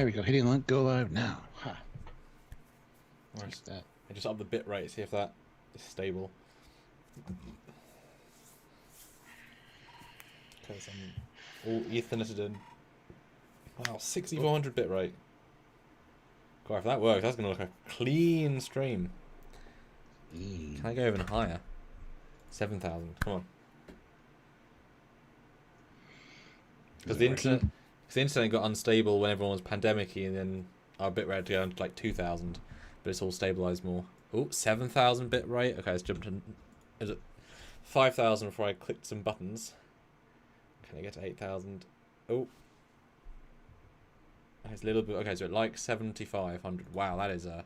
there we go. Hitting link, go live now. Huh. Where's that? I just up the bit rate, see if that is stable. Because I'm all Etherneted in. Wow, 6400 bit rate. God, if that works, that's going to look a clean stream. Can I go even higher? 7,000. Come on. Because the internet got unstable when everyone was pandemic-y, and then our bit rate had to go down to like 2,000, but it's all stabilized more. Oh, 7,000 bit rate. Okay, let's jump to. Is it 5,000 before I clicked some buttons? Can I get to 8,000? Oh. It's a little bit. Okay, so it like 7,500. Wow, that is a.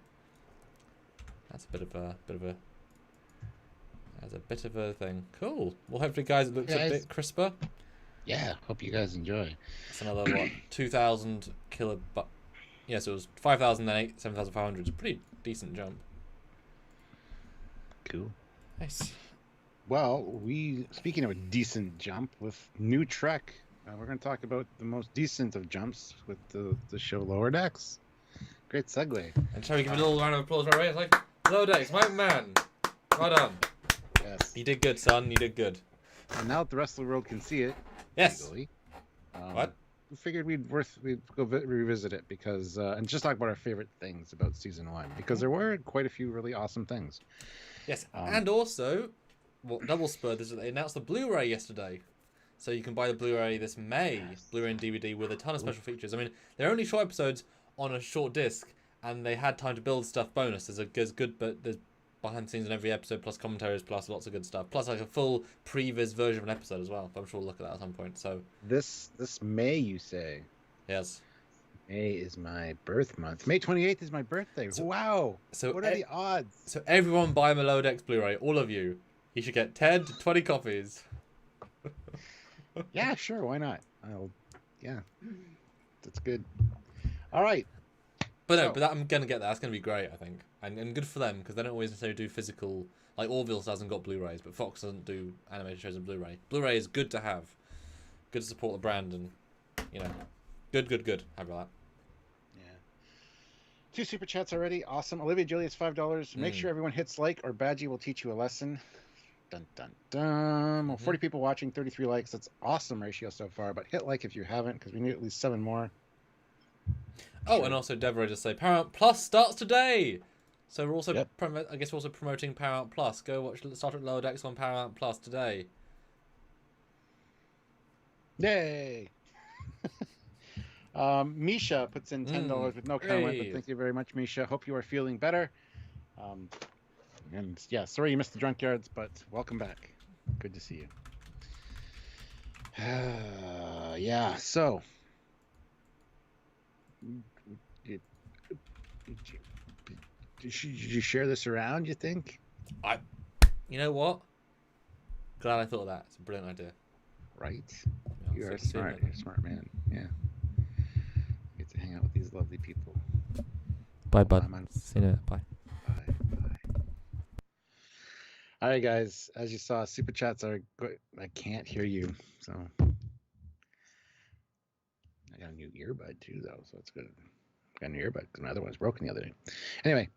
That's a bit of a That's a bit of a thing. Cool. Well, hopefully, guys, it looks a bit crisper. Yeah, hope you guys enjoy. It's another what 2,000 kilobyte. Yeah, so it was 5,000 then 7,500. It's a pretty decent jump. Cool. Nice. Well, speaking of a decent jump with new Trek, we're going to talk about the most decent of jumps with the show Lower Decks. Great segue. And shall we give a little round of applause right away? It's like, Lower Decks, my man. Well done. Yes. You did good, son. You did good. And now that the rest of the world can see it. Yes. Legally, What? We figured we'd go revisit it because and just talk about our favorite things about season 1 because there were quite a few really awesome things. Yes, and also, well, double spur. They announced the Blu-ray yesterday, so you can buy the Blu-ray this May, Blu-ray and DVD with a ton of special features. I mean, they're only short episodes on a short disc, and they had time to build stuff bonus. There's good, but there's behind the scenes in every episode, plus commentaries, plus lots of good stuff, plus like a full previs version of an episode as well. But I'm sure we'll look at that at some point. So this May, you say? Yes. May is my birth month. May 28th is my birthday. So, wow. So what are the odds? So everyone buy my Lower Decks Blu-ray. All of you. You should get 10 to 20 copies. Yeah, sure. Why not? Yeah. That's good. All right. But I'm going to get that. That's going to be great, I think. And good for them, because they don't always necessarily do physical... Like, Orville hasn't got Blu-rays, but Fox doesn't do animated shows on Blu-ray. Blu-ray is good to have. Good to support the brand, and, you know... Good. How about that? Yeah. 2 super chats already. Awesome. Olivia Julius, $5. Make sure everyone hits like, or Badgie will teach you a lesson. Dun, dun, dun. Well, 40 people watching, 33 likes. That's awesome ratio so far, but hit like if you haven't, because we need at least 7 more. Oh, and also Deborah just say Paramount Plus starts today. So we're also, I guess we're also promoting Paramount Plus. Go watch Star Trek Lower Decks on Paramount Plus today. Yay! Misha puts in $10 with no comment, but thank you very much, Misha. Hope you are feeling better. And yeah, sorry you missed the Trekyards, but welcome back. Good to see you. Yeah, so did you share this around, you think? You know what? Glad I thought of that. It's a brilliant idea. Right? You're smart. You're a smart man. Yeah. Get to hang out with these lovely people. Bye, bud. See you later. Bye. Bye. All right, guys. As you saw, super chats are good. I can't hear you, so I got a new earbud too, though, so it's good. Got an earbud because my other one was broken the other day. Anyway,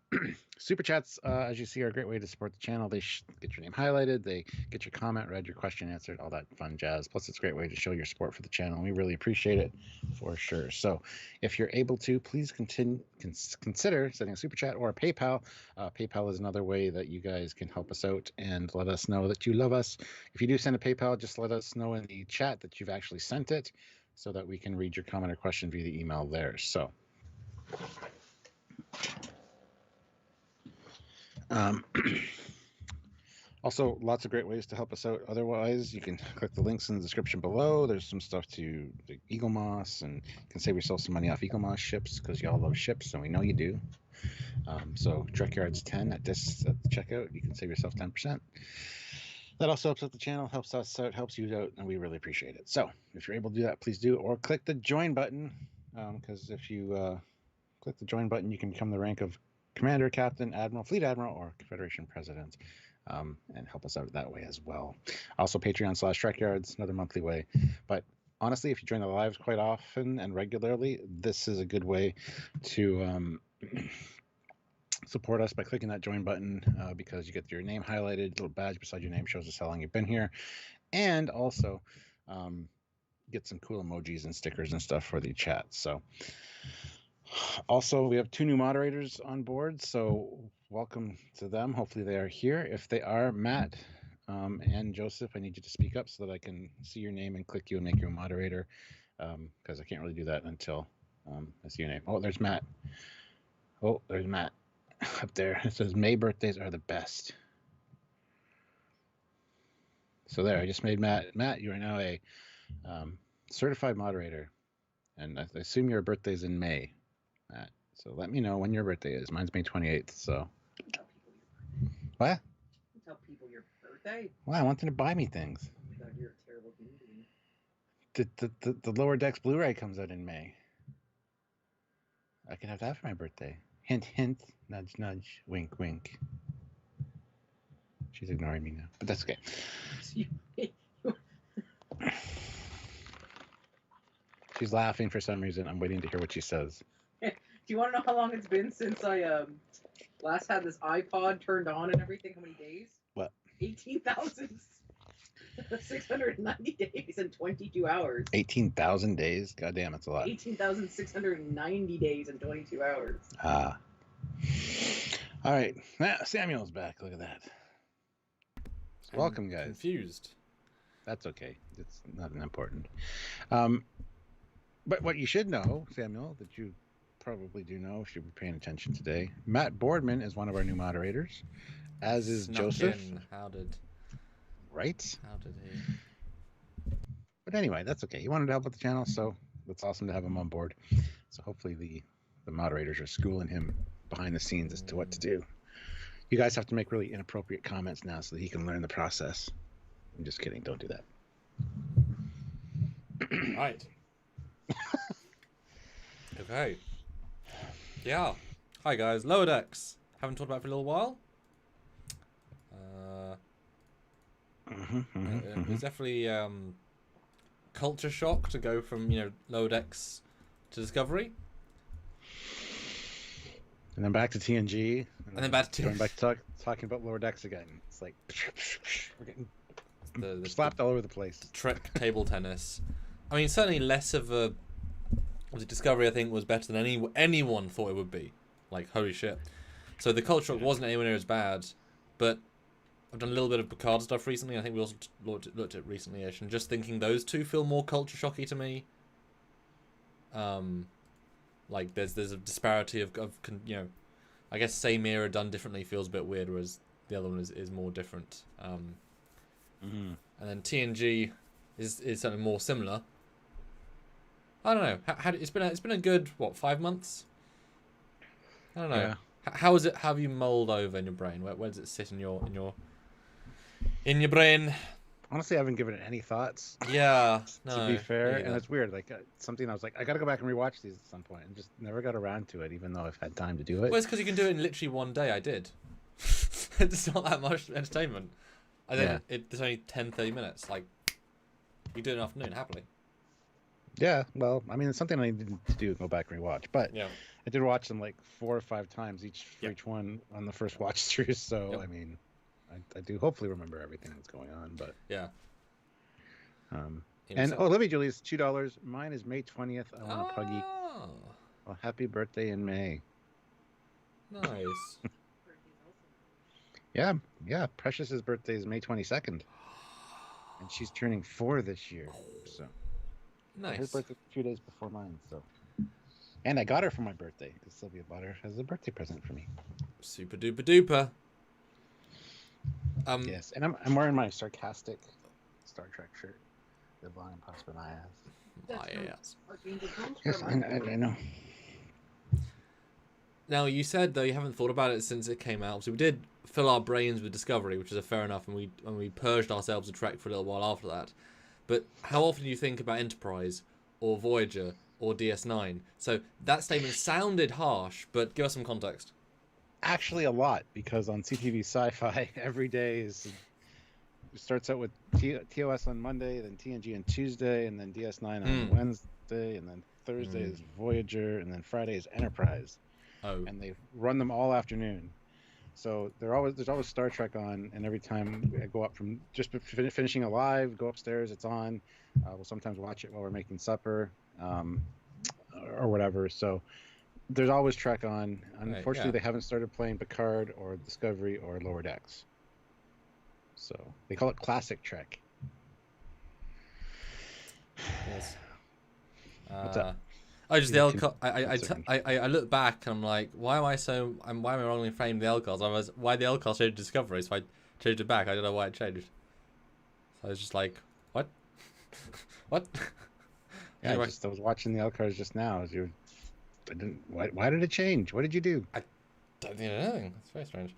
super chats, as you see, are a great way to support the channel. They get your name highlighted, they get your comment read, your question answered, all that fun jazz. Plus, it's a great way to show your support for the channel, and we really appreciate it for sure. So, if you're able to, please consider sending a super chat or a PayPal. PayPal is another way that you guys can help us out and let us know that you love us. If you do send a PayPal, just let us know in the chat that you've actually sent it, so that we can read your comment or question via the email there. So. Also, lots of great ways to help us out. Otherwise, you can click the links in the description below. There's some stuff to the Eaglemoss, and you can save yourself some money off Eaglemoss ships because y'all love ships, and we know you do. So Trekyards 10 at the checkout, you can save yourself 10%. That also helps out the channel, helps us out, helps you out, and we really appreciate it. So if you're able to do that, please do, or click the join button, because if you click the join button, you can become the rank of Commander, Captain, Admiral, Fleet Admiral, or Confederation President, and help us out that way as well. Also, Patreon/Trekyards, another monthly way. But honestly, if you join the lives quite often and regularly, this is a good way to support us by clicking that join button, because you get your name highlighted, little badge beside your name shows us how long you've been here, and also get some cool emojis and stickers and stuff for the chat. So also, we have 2 new moderators on board, so welcome to them. Hopefully they are here. If they are, Matt and Joseph, I need you to speak up so that I can see your name and click you and make you a moderator, because I can't really do that until I see your name. Oh, there's Matt. Oh, there's Matt up there. It says May birthdays are the best. So there, I just made Matt. Matt, you are now a certified moderator, and I assume your birthday's in May, Matt. So let me know when your birthday is. Mine's May 28th. So Tell people your birthday. what? Tell people your birthday. Well, I want them to buy me things. Oh my God, you're a terrible human being. The Lower Decks Blu-ray comes out in May. I can have that for my birthday. Hint, hint. Nudge, nudge. Wink, wink. She's ignoring me now, but that's okay. She's laughing for some reason. I'm waiting to hear what she says. Do you want to know how long it's been since I last had this iPod turned on and everything? How many days? What? 18,690 days and 22 hours. 18,000 days? God damn, that's a lot. 18,690 days and 22 hours. Ah. All right. Now, Samuel's back. Look at that. I'm Welcome, guys. Confused. That's okay. It's not important. But what you should know, Samuel, that you probably do know if you're paying attention today, Matt Boardman is one of our new moderators, as is Snuck Joseph. in. How did Right? he? But anyway, that's okay. He wanted to help with the channel, so it's awesome to have him on board. So hopefully the moderators are schooling him behind the scenes as to what to do. You guys have to make really inappropriate comments now so that he can learn the process. I'm just kidding. Don't do that. Right. Okay. Yeah. Hi guys. Lower Decks. Haven't talked about it for a little while. It was definitely culture shock to go from Lower Decks to Discovery, And then back to TNG. and then back to going back to talking about Lower Decks again. It's like we're getting the slapped all over the place. Trek table tennis. I mean, certainly less of a. Was it Discovery? I think was better than anyone thought it would be. Like holy shit! So the culture shock wasn't anywhere near as bad, but I've done a little bit of Picard stuff recently. I think we also looked at it recently-ish, and just thinking those two feel more culture shocky to me. Like there's a disparity of I guess same era done differently feels a bit weird, whereas the other one is more different. And then TNG is something more similar. I don't know. It's been a good 5 months. I don't know. Yeah. How is it? How have you mulled over in your brain? Where does it sit in your brain? Honestly, I haven't given it any thoughts. Yeah. No. To be fair, yeah. and it's weird. Like something I was like, I got to go back and rewatch these at some point, and just never got around to it, even though I've had time to do it. Well, it's because you can do it in literally one day. I did. It's not that much entertainment. And then it's only 10-30 minutes. Like you do it in an afternoon happily. Yeah, well, I mean, it's something I needed to do, go back and rewatch. But Yeah. I did watch them like 4 or 5 times for each one on the first watch through. So I mean, I do hopefully remember everything that's going on. But Yeah. and Olivia Julie's $2. Mine is May 20th. I want a puggy. Oh, Well, happy birthday in May. nice. Yeah. Precious's birthday is May 22nd, and she's turning 4 this year. So. Her Nice. birthday a few days before mine, so. And I got her for my birthday because Sylvia bought her as a birthday present for me. Super duper duper. Yes, and I'm wearing my sarcastic Star Trek shirt, the Volume Paspanayas. Yes. Yes, I know. Now you said though you haven't thought about it since it came out. So we did fill our brains with Discovery, which is a fair enough, and we purged ourselves of Trek for a little while after that. But how often do you think about Enterprise or Voyager or DS9? So that statement sounded harsh, but give us some context. Actually, a lot, because on CTV Sci-Fi every day is starts out with TOS on Monday, then TNG on Tuesday, and then DS9 on Wednesday, and then Thursday is Voyager, and then Friday is Enterprise. Oh. And they run them all afternoon. So there's always Star Trek on, and every time I go up from just finishing a live, go upstairs, it's on. We'll sometimes watch it while we're making supper, or whatever. So there's always Trek on. Unfortunately, they haven't started playing Picard or Discovery or Lower Decks. So they call it Classic Trek. Yes. What's up? I just the L I look back and I'm like, why am I wrongly framed the L cards? Why the L cards changed to Discovery? So I changed it back. I don't know why it changed. So I was just like, what? What? Yeah, Anyway. I was watching the L cards just now. Why did it change? What did you do? I don't think anything. That's very strange.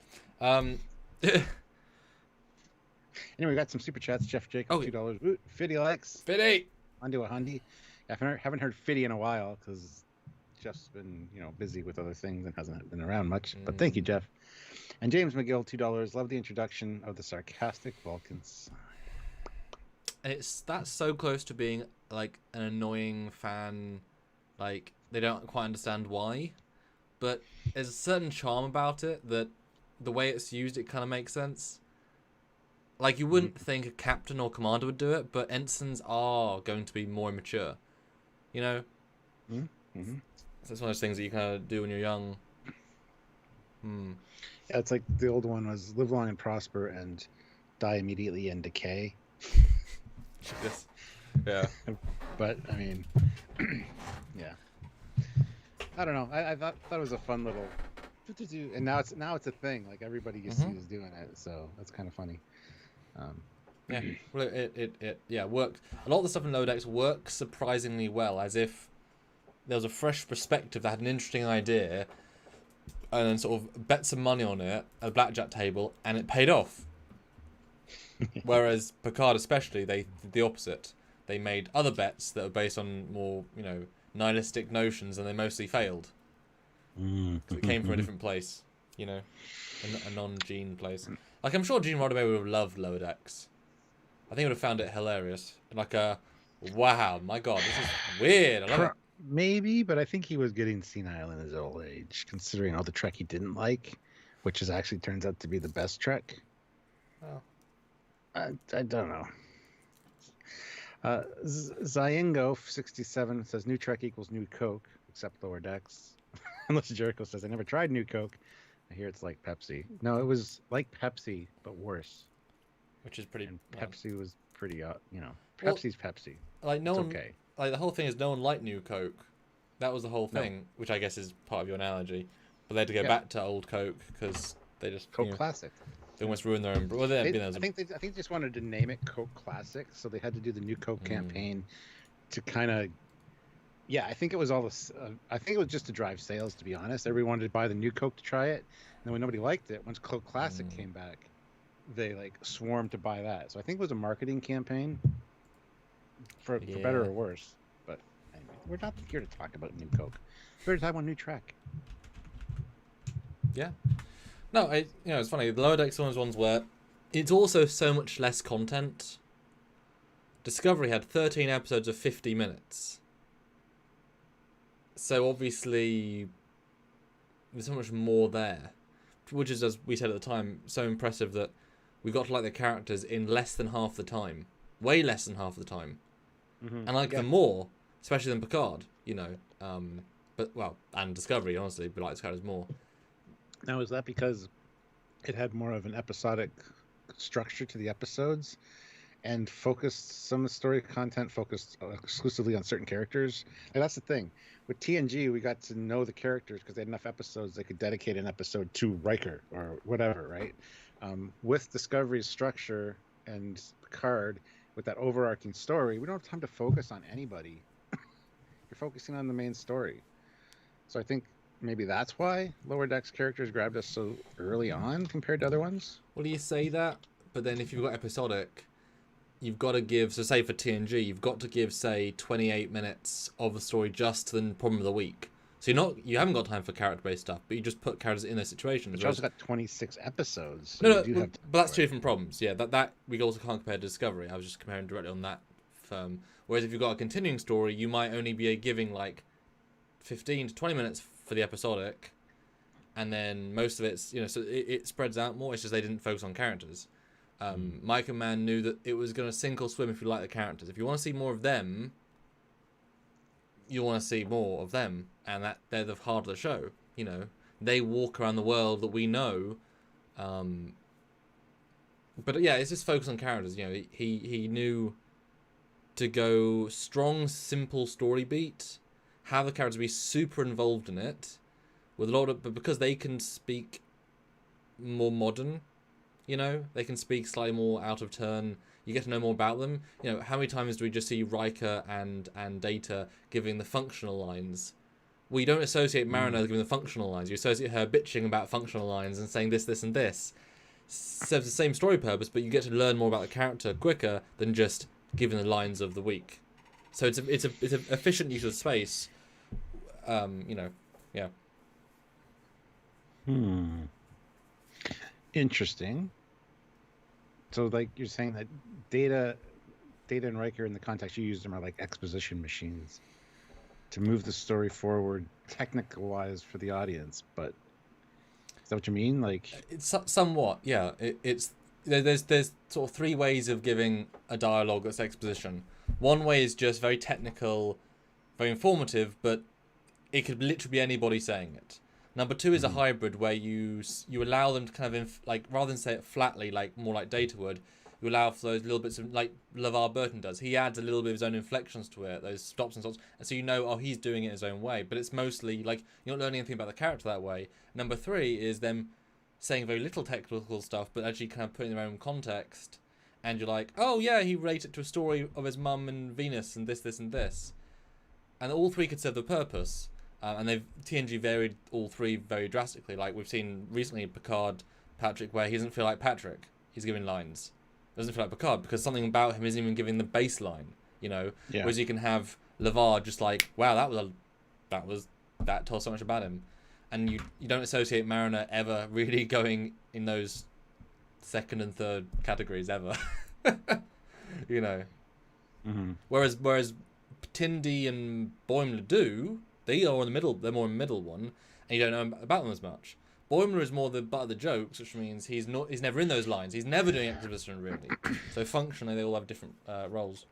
Anyway, we got some super chats. Jeff Jacob, $2. Fiddy likes. Fiddy! Undo a hundy. I haven't heard Fiddy in a while because Jeff's been, busy with other things and hasn't been around much. But thank you, Jeff. And James McGill, $2. Love the introduction of the sarcastic Vulcans. And that's so close to being like an annoying fan. Like they don't quite understand why, but there's a certain charm about it that the way it's used, it kind of makes sense. Like you wouldn't think a captain or commander would do it, but ensigns are going to be more immature. So it's one of those things that you kind of do when you're young. Yeah, it's like the old one was live long and prosper and die immediately and decay. Yes. Yeah. But I mean, yeah. I don't know. I thought it was a fun little, and now it's a thing. Like everybody you see is doing it, so that's kind of funny. Yeah, well, it worked. A lot of the stuff in Lower Decks works surprisingly well, as if there was a fresh perspective that had an interesting idea, and then sort of bet some money on it at a blackjack table, and it paid off. Whereas Picard, especially, they did the opposite. They made other bets that were based on more, nihilistic notions, and they mostly failed. Because it came from a different place, a non-Gene place. Like, I'm sure Gene Roddenberry would have loved Lower Decks. I think he would have found it hilarious. Like, wow, my God, this is weird. I love it. Maybe, but I think he was getting senile in his old age, considering all the Trek he didn't like, which actually turns out to be the best Trek. Oh. I don't know. Zyengo 67 says New Trek equals New Coke, except Lower Decks. Unless Jericho says I never tried New Coke. I hear it's like Pepsi. No, it was like Pepsi, but worse. Which is pretty. And Pepsi was pretty, Pepsi's Pepsi. Like no it's one. Okay. Like the whole thing is no one liked New Coke. That was the whole thing, which I guess is part of your analogy. But they had to go back to old Coke because they just Coke Classic. They almost ruined their own. Well, I think they just wanted to name it Coke Classic, so they had to do the New Coke campaign to kind of. Yeah, I think it was all this. I think it was just to drive sales. To be honest, everyone wanted to buy the New Coke to try it, and then when nobody liked it, once Coke Classic came back, they swarmed to buy that. So I think it was a marketing campaign, for better or worse. But anyway, we're not here to talk about New Coke. We're here to talk about New Trek. Yeah. No, it's funny. The Lower Decks ones where it's also so much less content. Discovery had 13 episodes of 50 minutes. So obviously, there's so much more there. Which is, as we said at the time, so impressive that we got to like the characters in less than half the time. Way less than half the time. And like them more, especially than Picard, and Discovery, honestly, but like this characters more. Now, is that because it had more of an episodic structure to the episodes and focused some of the story content focused exclusively on certain characters? And that's the thing. With TNG, we got to know the characters because they had enough episodes they could dedicate an episode to Riker or whatever, right? With Discovery's structure and Picard, with that overarching story, we don't have time to focus on anybody. You're focusing on the main story. So I think maybe that's why Lower Decks characters grabbed us so early on compared to other ones. Well, you say that, but then if you've got episodic, you've got to give, so say for TNG, you've got to give, say, 28 minutes of the story just to the problem of the week. So you haven't got time for character-based stuff, but you just put characters in those situations. But you also got 26 episodes. So No, you do have but that's two different problems. Yeah, that we also can't compare to Discovery. I was just comparing directly on that firm. Whereas if you've got a continuing story, you might only be giving like 15 to 20 minutes for the episodic, and then most of it's, so it spreads out more. It's just they didn't focus on characters. Mike and Man knew that it was going to sink or swim if you like the characters. If you want to see more of them, you want to see more of them, and that they're the heart of the show. They walk around the world that we know. But yeah, it's just focus on characters. He knew to go strong, simple story beat, have the characters be super involved in it, with a lot of, but because they can speak more modern, they can speak slightly more out of turn. You get to know more about them. How many times do we just see Riker and Data giving the functional lines? Well, you don't associate Mariner giving the functional lines. You associate her bitching about functional lines and saying this, and this. Serves the same story purpose, but you get to learn more about the character quicker than just giving the lines of the week. So it's an efficient use of space. Yeah. Interesting. So, like, you're saying that Data and Riker, in the context you used them, are like exposition machines to move the story forward, technical-wise, for the audience. But is that what you mean? Like, it's somewhat, yeah. There's sort of three ways of giving a dialogue that's exposition. One way is just very technical, very informative, but it could literally be anybody saying it. Number two is a hybrid where you allow them to kind of, rather than say it flatly, like more like Data would, you allow for those little bits of, like LeVar Burton does. He adds a little bit of his own inflections to it, those stops and stops, and so he's doing it his own way. But it's mostly, like, you're not learning anything about the character that way. Number three is them saying very little technical stuff, but actually kind of putting their own context, and you're like, oh yeah, he related to a story of his mum and Venus, and this, and this. And all three could serve the purpose. And TNG varied all three very drastically. Like we've seen recently Picard, Patrick, where he doesn't feel like Patrick. He's giving lines. Doesn't feel like Picard because something about him isn't even giving the baseline. Yeah. Whereas you can have LeVar just like, wow, that told so much about him, and you don't associate Mariner ever really going in those second and third categories ever. Whereas Tendi and Boimler do. They are in the middle. They're more in the middle one, and you don't know about them as much. Boimler is more the butt of the jokes, which means he's never in those lines. He's never doing exposition really. So functionally, they all have different roles.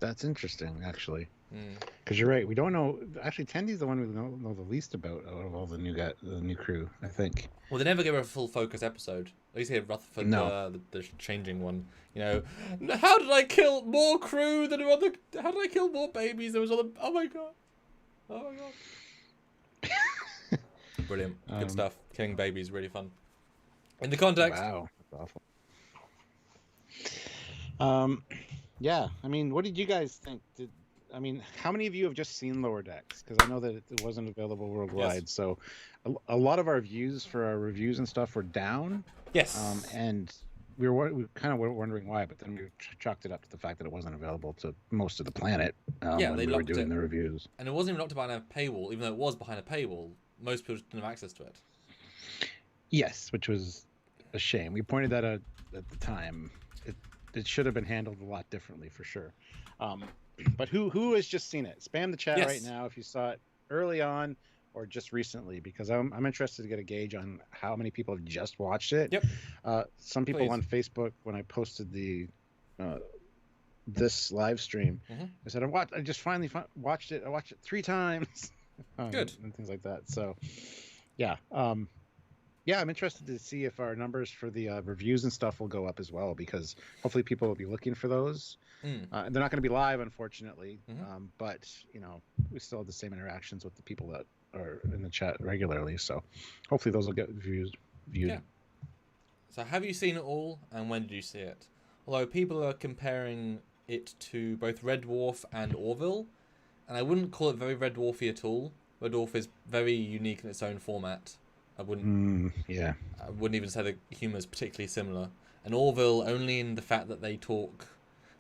That's interesting, actually. Because you're right. We don't know. Actually, Tendy's the one we know the least about out of all the new crew, I think. Well, they never gave her a full focus episode. At least here, Rutherford, the changing one. How did I kill more crew than other? How did I kill more babies? There was other. Oh my god. Brilliant, good stuff. Killing babies, really fun. In the context. Wow, that's awful. Yeah. I mean, what did you guys think? How many of you have just seen Lower Decks? Because I know that it wasn't available worldwide. Yes. So a lot of our views for our reviews and stuff were down. Yes. And we kind of were wondering why, but then we chalked it up to the fact that it wasn't available to most of the planet when we were doing the reviews. And it wasn't even locked behind a paywall, even though it was behind a paywall. Most people didn't have access to it. Yes, which was a shame. We pointed that out at the time. It should have been handled a lot differently, for sure. But who has just seen it? Spam the chat right now if you saw it early on or just recently, because I'm interested to get a gauge on how many people have just watched it. Yep. Some people on Facebook, when I posted this live stream, I said I just finally watched it. I watched it 3 times. Good. And things like that. So, yeah. I'm interested to see if our numbers for the reviews and stuff will go up as well, because hopefully people will be looking for those. They're not going to be live, unfortunately, but we still have the same interactions with the people that are in the chat regularly. So hopefully those will get viewed. Yeah. So have you seen it all, and when did you see it? Although people are comparing it to both Red Dwarf and Orville, and I wouldn't call it very Red Dwarfy at all. Red Dwarf is very unique in its own format. I wouldn't. I wouldn't even say the humour is particularly similar. And Orville only in the fact that they talk,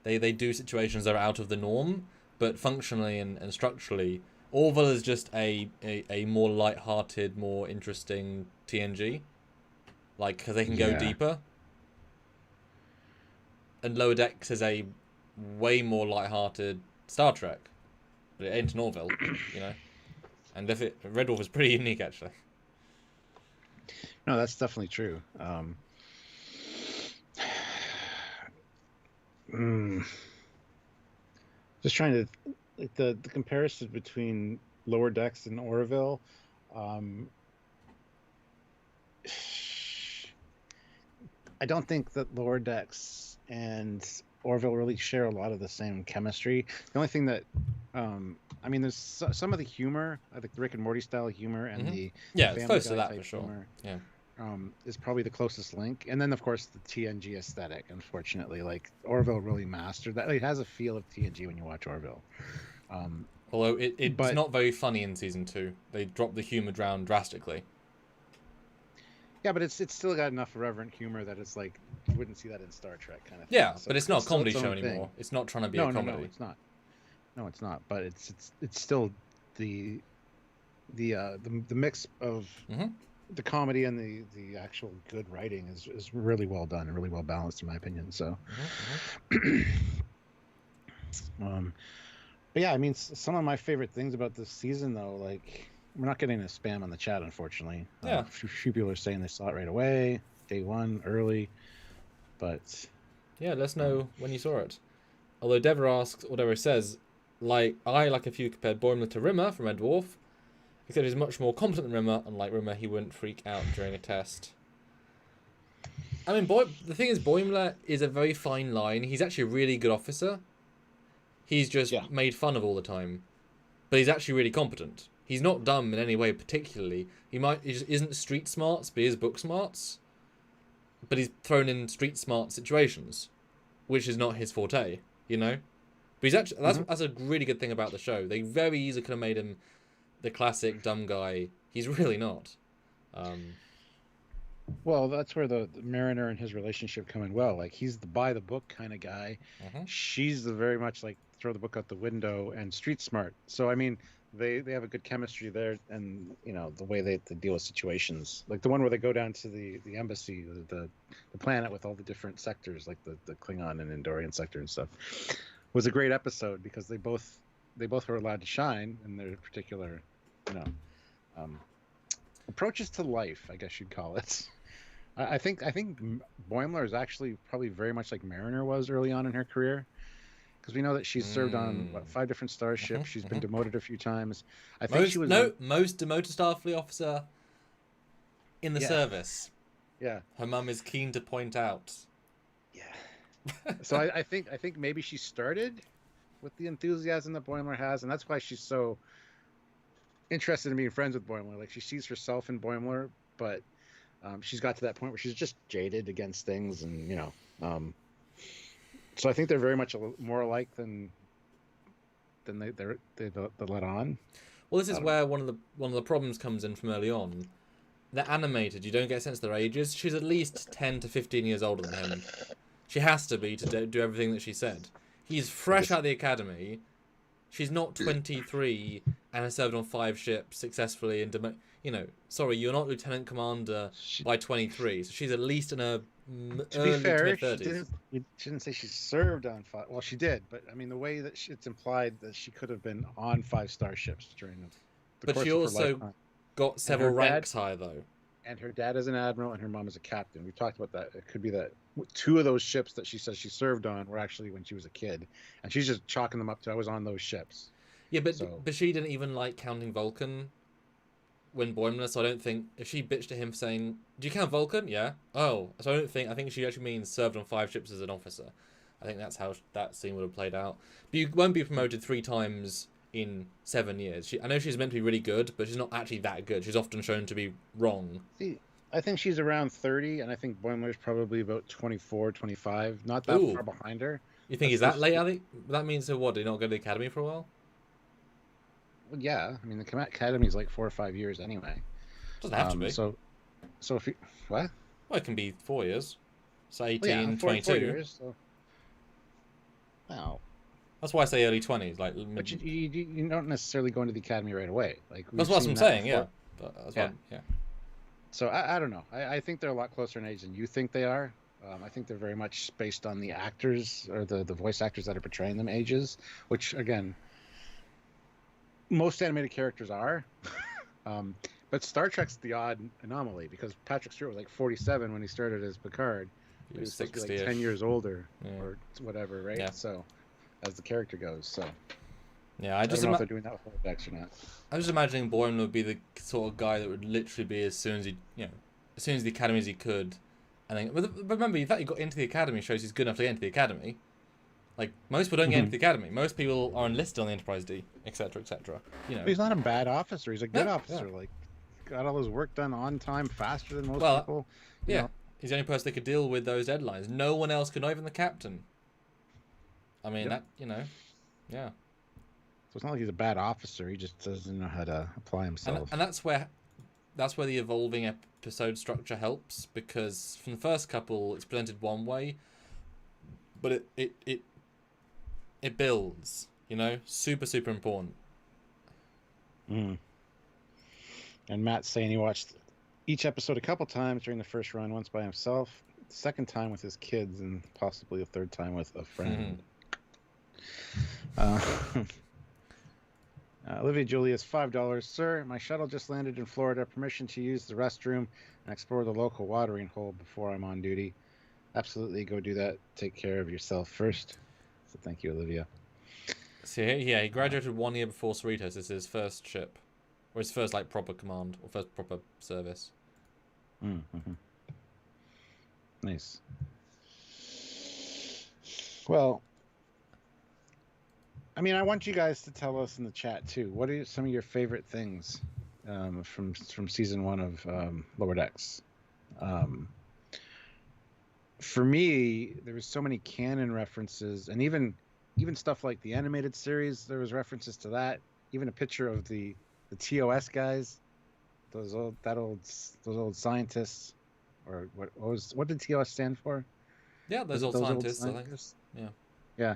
they do situations that are out of the norm, but functionally and structurally, Orville is just a more light-hearted, more interesting TNG. Like, because they can go deeper. And Lower Decks is a way more light-hearted Star Trek. But it ain't an Orville, you know? And Red Dwarf is pretty unique, actually. No, that's definitely true. Just trying to... The comparison between Lower Decks and Orville... I don't think that Lower Decks and Orville really share a lot of the same chemistry. The only thing that... I mean, there's some of the humor, I think the Rick and Morty style humor and the it's close to that for sure. Humor, yeah, is probably the closest link. And then, of course, the TNG aesthetic. Unfortunately, like Orville really mastered that. It has a feel of TNG when you watch Orville. Although it's not very funny in season 2. They dropped the humor down drastically. Yeah, but it's still got enough irreverent humor that it's like you wouldn't see that in Star Trek kind of thing. Yeah, so but it's not a comedy show thing. anymore. It's not trying to be a comedy. No, it's not. No, it's not. But it's still the mix of the comedy and the actual good writing is really well done and really well balanced in my opinion. So, but yeah, I mean, some of my favorite things about this season though, like we're not getting a spam on the chat, unfortunately. Yeah, a few people are saying they saw it right away, day one, early, but yeah, let us know when you saw it. Although Deborah asks, or Deborah says, like a few compared Boimler to Rimmer from Red Dwarf, except he's much more competent than Rimmer. Unlike Rimmer, he wouldn't freak out during a test. I mean, the thing is, Boimler is a very fine line. He's actually a really good officer. He's just made fun of all the time, but he's actually really competent. He's not dumb in any way particularly. He just isn't street smarts, but he is book smarts. But he's thrown in street smart situations, which is not his forte, you know? But he's actually that's a really good thing about the show. They very easily could have made him the classic dumb guy. He's really not. Well, that's where the Mariner and his relationship come in well. Like he's the by the book kind of guy. She's the very much like throw the book out the window and street smart. So I mean, they have a good chemistry there, and you know the way they deal with situations, like the one where they go down to the embassy, the planet with all the different sectors, like the Klingon and Andorian sector and stuff, was a great episode because they both were allowed to shine in their particular, you know, approaches to life, I guess you'd call it. I think Boimler is actually probably very much like Mariner was early on in her career. Because we know that she's served on 5 different starships. She's been demoted a few times. I think she was most demoted Starfleet officer in the service. Yeah, her mum is keen to point out. Yeah. So I think maybe she started with the enthusiasm that Boimler has, and that's why she's so interested in being friends with Boimler. Like she sees herself in Boimler, but she's got to that point where she's just jaded against things, and you know. So I think they're very much more alike than they let on. Well, this is where one of the problems comes in from early on. They're animated. You don't get a sense of their ages. She's at least 10 to 15 years older than him. She has to be to do everything that she said. He's fresh out of the academy. She's not 23 and has served on 5 ships successfully. And sorry, you're not lieutenant commander by 23. So she's at least in her to be fair, she didn't say she served on 5. Well, she did, but I mean the way that it's implied that she could have been on 5 starships during the course she of her also lifetime. Got several ranks higher though. And her dad is an admiral, and her mom is a captain. We've talked about that. It could be that 2 of those ships that she says she served on were actually when she was a kid, and she's just chalking them up to I was on those ships. Yeah, but she didn't even like counting Vulcan when Boimler, so I don't think if she bitched at him saying, "Do you count Vulcan?" Yeah. Oh, so I think she actually means served on 5 ships as an officer. I think that's how that scene would have played out. But you won't be promoted 3 times in 7 years. I know she's meant to be really good, but she's not actually that good. She's often shown to be wrong. See, I think she's around 30, and I think Boimler's probably about 24, 25. Not that far behind her. You think he's that late? I think that means what? Did he not go to the academy for a while? Well, yeah. I mean, the academy is like 4 or 5 years anyway. Doesn't have to be. So if you what? Well, it can be 4 years. So 18, 22. 4 years. So... Wow. That's why I say early 20s. Like, But you don't necessarily go into the academy right away. Like that's what I'm saying. Yeah. But that's Yeah. yeah. So I don't know. I think they're a lot closer in age than you think they are. I think they're very much based on the actors or the voice actors that are portraying them ages, which again, most animated characters are. But Star Trek's the odd anomaly because Patrick Stewart was like 47 when he started as Picard. He was supposed to be 60-ish. like 10 years older Yeah. or whatever, right? Yeah. So as the character goes, so Yeah, I don't know if they're doing that with Holodex or not. I was imagining Boylan would be the sort of guy that would literally be as soon as he, as soon as the academy as he could, and then. But remember, the fact he got into the academy shows he's good enough to get into the academy. Like most people don't get into the academy. Most people are enlisted on the Enterprise D, etc., etc. But he's not a bad officer. He's a good officer. Yeah. Like got all his work done on time, faster than most people. Yeah, know. he's the only person that could deal with those deadlines. No one else could, not even the captain. I mean, Yep. yeah. So it's not like he's a bad officer. He just doesn't know how to apply himself. And that's where the evolving episode structure helps, because from the first couple it's presented one way, but it builds. Super important. Mm. And Matt's saying he watched each episode a couple times during the first run, once by himself, the second time with his kids, and possibly a third time with a friend. Olivia Julius, $5. Sir, my shuttle just landed in Florida. Permission to use the restroom and explore the local watering hole before I'm on duty. Absolutely, go do that. Take care of yourself first. So thank you, Olivia. So he graduated 1 year before Cerritos. This is his first ship, or his first proper command, or first proper service. Mm-hmm. Nice. Well, I mean, I want you guys to tell us in the chat too. What are some of your favorite things from season 1 of Lower Decks? For me, there was so many canon references, and even stuff like the animated series. There was references to that. Even a picture of the TOS guys, those old scientists, or what did TOS stand for? Yeah, those old scientists. I think. Yeah.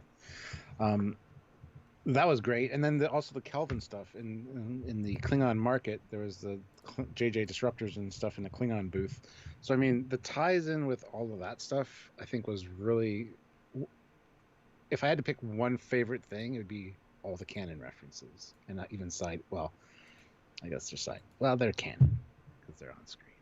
That was great, and then also the Kelvin stuff in the Klingon market. There was the JJ disruptors and stuff in the Klingon booth. So I mean, the ties in with all of that stuff, I think, was really. If I had to pick one favorite thing, it would be all the canon references, and not even side. Well, I guess they're side. Well, they're canon because they're on screen.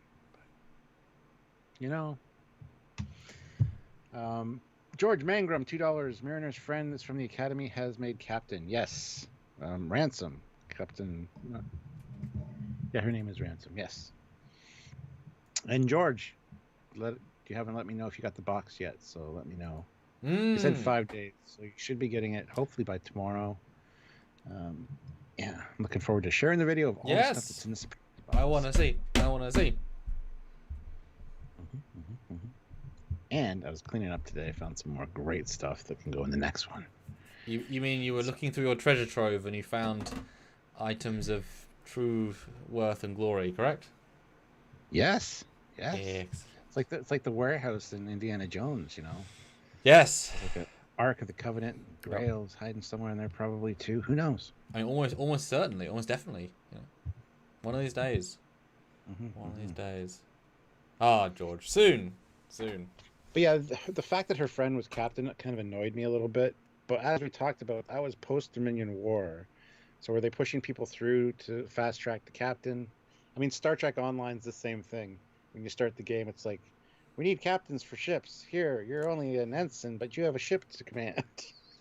But, George Mangrum, $2. Mariner's friend is from the academy, has made captain. Yes. Ransom, captain. Yeah, her name is Ransom. Yes. And George, you haven't let me know if you got the box yet, so let me know. You said 5 days, so you should be getting it hopefully by tomorrow. Yeah, I'm looking forward to sharing the video of all the stuff that's in this box. I want to see. And I was cleaning up today. I found some more great stuff that can go in the next one. You mean you were looking through your treasure trove and you found items of true worth and glory, correct? Yes. Yes. It's like the warehouse in Indiana Jones, Yes. It's like an Ark of the Covenant. Grail's hiding somewhere in there probably too. Who knows? I mean, almost certainly, almost definitely. One of these days. One of these days. Ah, George. Soon. But yeah, the fact that her friend was captain kind of annoyed me a little bit. But as we talked about, that was post-Dominion War. So were they pushing people through to fast-track the captain? I mean, Star Trek Online's the same thing. When you start the game, it's like, we need captains for ships. Here, you're only an ensign, but you have a ship to command.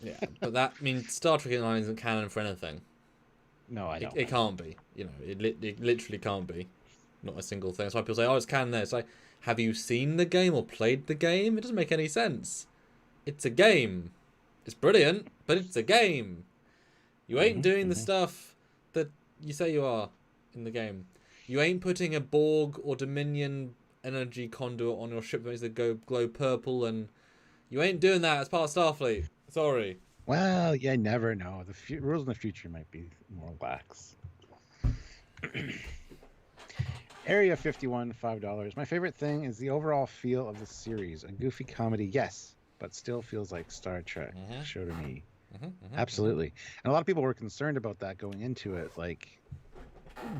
Yeah, but that means Star Trek Online isn't canon for anything. No, I don't. It can't be. It literally can't be. Not a single thing. That's why people say, oh, it's canon there. It's like, have you seen the game or played the game? It doesn't make any sense. It's a game. It's brilliant, but it's a game. You ain't doing the stuff that you say you are in the game. You ain't putting a Borg or Dominion energy conduit on your ship that makes it glow purple, and you ain't doing that as part of Starfleet. Sorry. Well, you never know. The rules in the future might be more lax. Area 51, $5. My favorite thing is the overall feel of the series. A goofy comedy, yes, but still feels like Star Trek. Show to me. Absolutely. And a lot of people were concerned about that going into it. Like,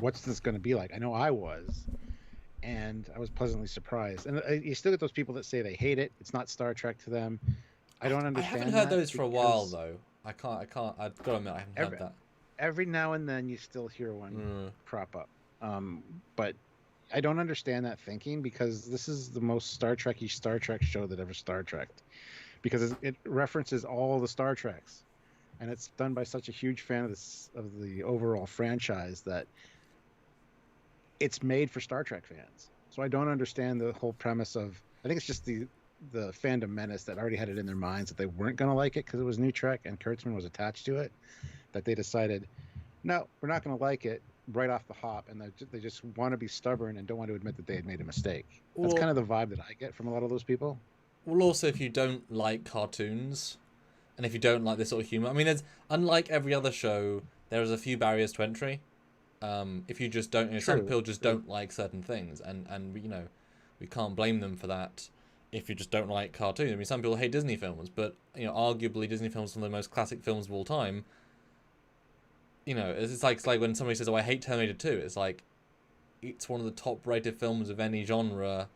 what's this going to be like? I know I was. And I was pleasantly surprised. And you still get those people that say they hate it. It's not Star Trek to them. I don't understand. I haven't heard those for a while though. I've got to admit, I haven't heard that. Every now and then you still hear one crop up. But I don't understand that thinking, because this is the most Star Trek-y Star Trek show that ever Star Trekked. Because it references all the Star Treks. And it's done by such a huge fan of the overall franchise that it's made for Star Trek fans. So I don't understand the whole premise of, I think it's just the fandom menace that already had it in their minds that they weren't going to like it because it was new Trek and Kurtzman was attached to it, that they decided, no, we're not going to like it right off the hop, and they just want to be stubborn and don't want to admit that they had made a mistake. That's kind of the vibe that I get from a lot of those people. Well, also, if you don't like cartoons, and if you don't like this sort of humor, I mean, there's, unlike every other show, there's a few barriers to entry. If you just don't, some people just don't like certain things, and you know, we can't blame them for that. If you just don't like cartoons, I mean, some people hate Disney films, but you know, arguably Disney films are some of the most classic films of all time. You know, it's like when somebody says, "Oh, I hate Terminator 2." It's like, it's one of the top-rated films of any genre,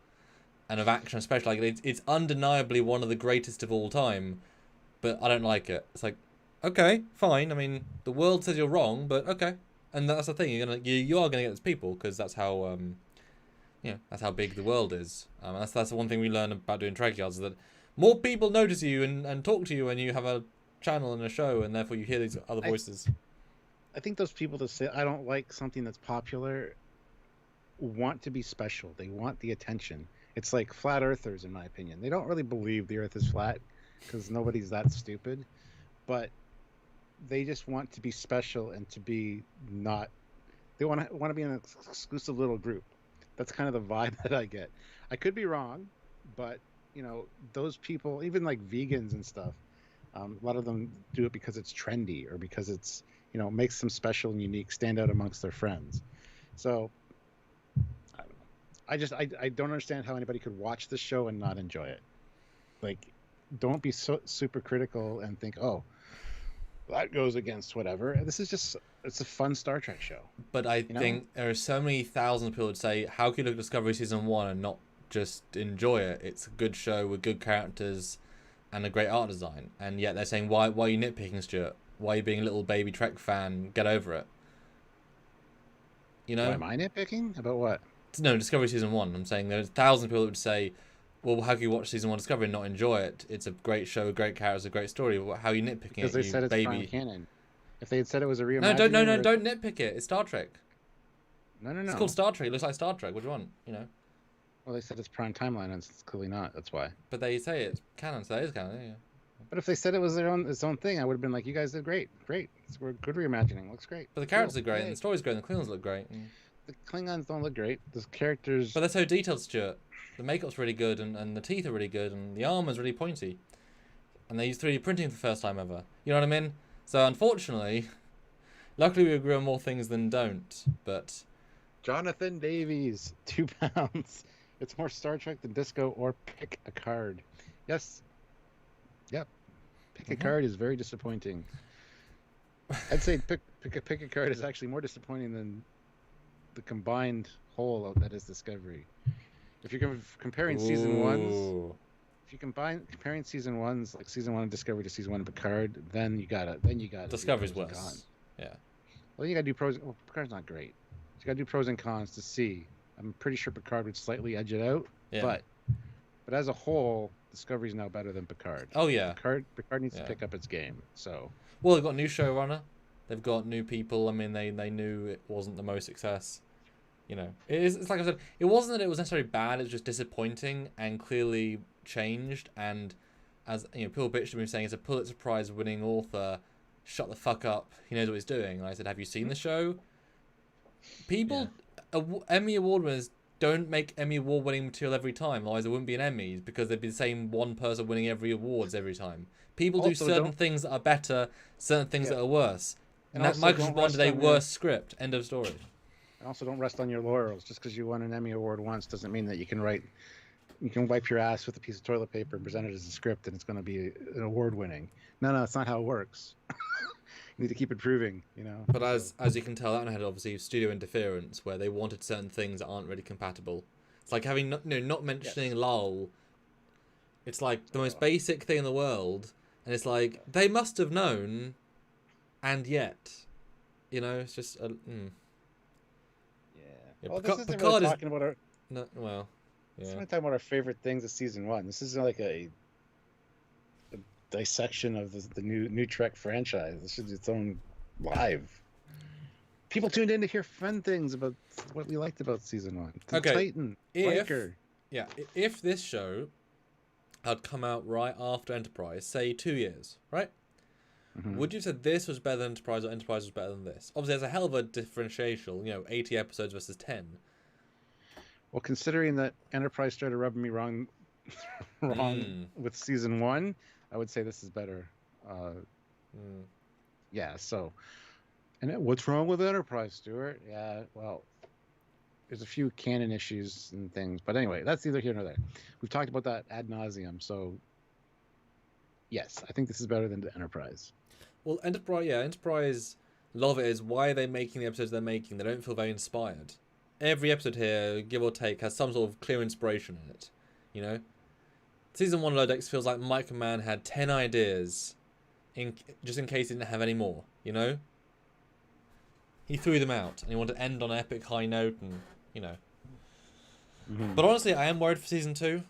and of action especially. Like, it's undeniably one of the greatest of all time, but I don't like it. It's like, okay, fine. I mean, the world says you're wrong, but okay. And that's the thing. You are gonna get those people, because that's how that's how big the world is. And that's the one thing we learn about doing Trekyards, is that more people notice you and talk to you when you have a channel and a show, and therefore you hear these other voices. I think those people that say I don't like something that's popular want to be special. They want the attention. It's like flat earthers, in my opinion. They don't really believe the earth is flat, because nobody's that stupid, but they just want to be special and to be not. They want to be an exclusive little group. That's kind of the vibe that I get. I could be wrong, but you know, those people, even like vegans and stuff, a lot of them do it because it's trendy or because it's, you know, makes them special and unique, stand out amongst their friends. So I don't know. I don't understand how anybody could watch this show and not enjoy it. Like, don't be so super critical and think, oh, that goes against whatever. This is just, it's a fun Star Trek show. But I think there are so many thousands of people that say, how can you look at Discovery Season 1 and not just enjoy it? It's a good show with good characters and a great art design. And yet they're saying, why are you nitpicking, Stuart? Why are you being a little baby Trek fan? Get over it. You know? Why am I nitpicking? About what? No, Discovery Season 1. I'm saying there's thousands of people that would say, well, how can you watch Season 1 Discovery and not enjoy it? It's a great show, great characters, a great story. How are you nitpicking because they said it's prime canon. If they had said it was a reimagining... No, don't nitpick it. It's Star Trek. No. It's called Star Trek. It looks like Star Trek. What do you want? You know? Well, they said it's prime timeline, and it's clearly not. That's why. But they say it's canon, so that is canon, yeah. But if they said it was its own thing, I would have been like, you guys did great. It's good reimagining. Looks great. But the characters are great, and the story's great, and the Klingons look great. The Klingons don't look great. The characters... But they're so detailed, Stuart. The makeup's really good, and the teeth are really good, and the armor's really pointy. And they use 3D printing for the first time ever. You know what I mean? So, unfortunately, luckily we agree on more things than don't, but... Jonathan Davies, 2 pounds. It's more Star Trek than Disco or Pick a Card. Yes. Yep. Pick a Card is very disappointing. I'd say Pick a Card is actually more disappointing than the combined whole that is Discovery. If you're comparing season ones, if you comparing season ones, like season 1 of Discovery to season 1 of Picard, then you got Discovery's worse. Yeah. Well, you got to do pros. Well, Picard's not great. So you got to do pros and cons to see. I'm pretty sure Picard would slightly edge it out, but as a whole, Discovery's now better than Picard. Oh yeah. Picard needs to pick up its game. So. Well, they've got a new showrunner. They've got new people. I mean, they knew it wasn't the most success. You know, it's like I said, it wasn't that it was necessarily bad, it was just disappointing and clearly changed. And as you know, people bitched at me saying it's a Pulitzer Prize winning author, shut the fuck up, he knows what he's doing. And I said, have you seen the show? People, Emmy Award winners don't make Emmy Award winning material every time, otherwise there wouldn't be an Emmys, because there'd be the same one person winning every awards every time. People do certain things that are better, certain things that are worse. And that Michael just wanted a worse script. End of story. And also, don't rest on your laurels. Just because you won an Emmy Award once doesn't mean that you can write you can wipe your ass with a piece of toilet paper and present it as a script, and it's going to be an award-winning. No, that's not how it works. You need to keep improving, you know. But as you can tell, that one had obviously studio interference where they wanted certain things that aren't really compatible. It's like having not mentioning LOL. It's like the most basic thing in the world, and it's like they must have known, and yet, you know, it's just Yeah. Well, This isn't Picard really is talking about our. no, well, This is yeah. really talking about our favorite things of season 1. This is like a dissection of the new Trek franchise. This is its own live. People tuned in to hear fun things about what we liked about season 1. The Okay, Titan, Riker. If this show had come out right after Enterprise, say 2 years, right? Mhm. Would you have said this was better than Enterprise or Enterprise was better than this? Obviously, there's a hell of a differential, 80 episodes versus 10. Well, considering that Enterprise started rubbing me wrong with season 1, I would say this is better. Yeah, so. And what's wrong with Enterprise, Stuart? Yeah, well, there's a few canon issues and things. But anyway, that's neither here nor there. We've talked about that ad nauseum. So, yes, I think this is better than the Enterprise. Well, Enterprise, a lot of it is why are they making the episodes they're making? They don't feel very inspired. Every episode here, give or take, has some sort of clear inspiration in it, you know? Season 1 Lodex feels like Mike Mann had 10 ideas just in case he didn't have any more, you know? He threw them out, and he wanted to end on an epic high note, and, you know. Mm-hmm. But honestly, I am worried for season 2,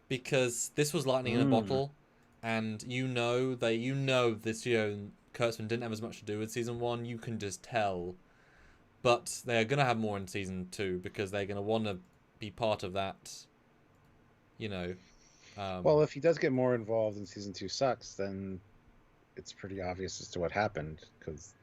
because this was lightning in a bottle, and this studio, Kurtzman didn't have as much to do with season 1, you can just tell. But they're going to have more in season 2, because they're going to want to be part of that, you know. Well, if he does get more involved in season 2 sucks, then it's pretty obvious as to what happened, because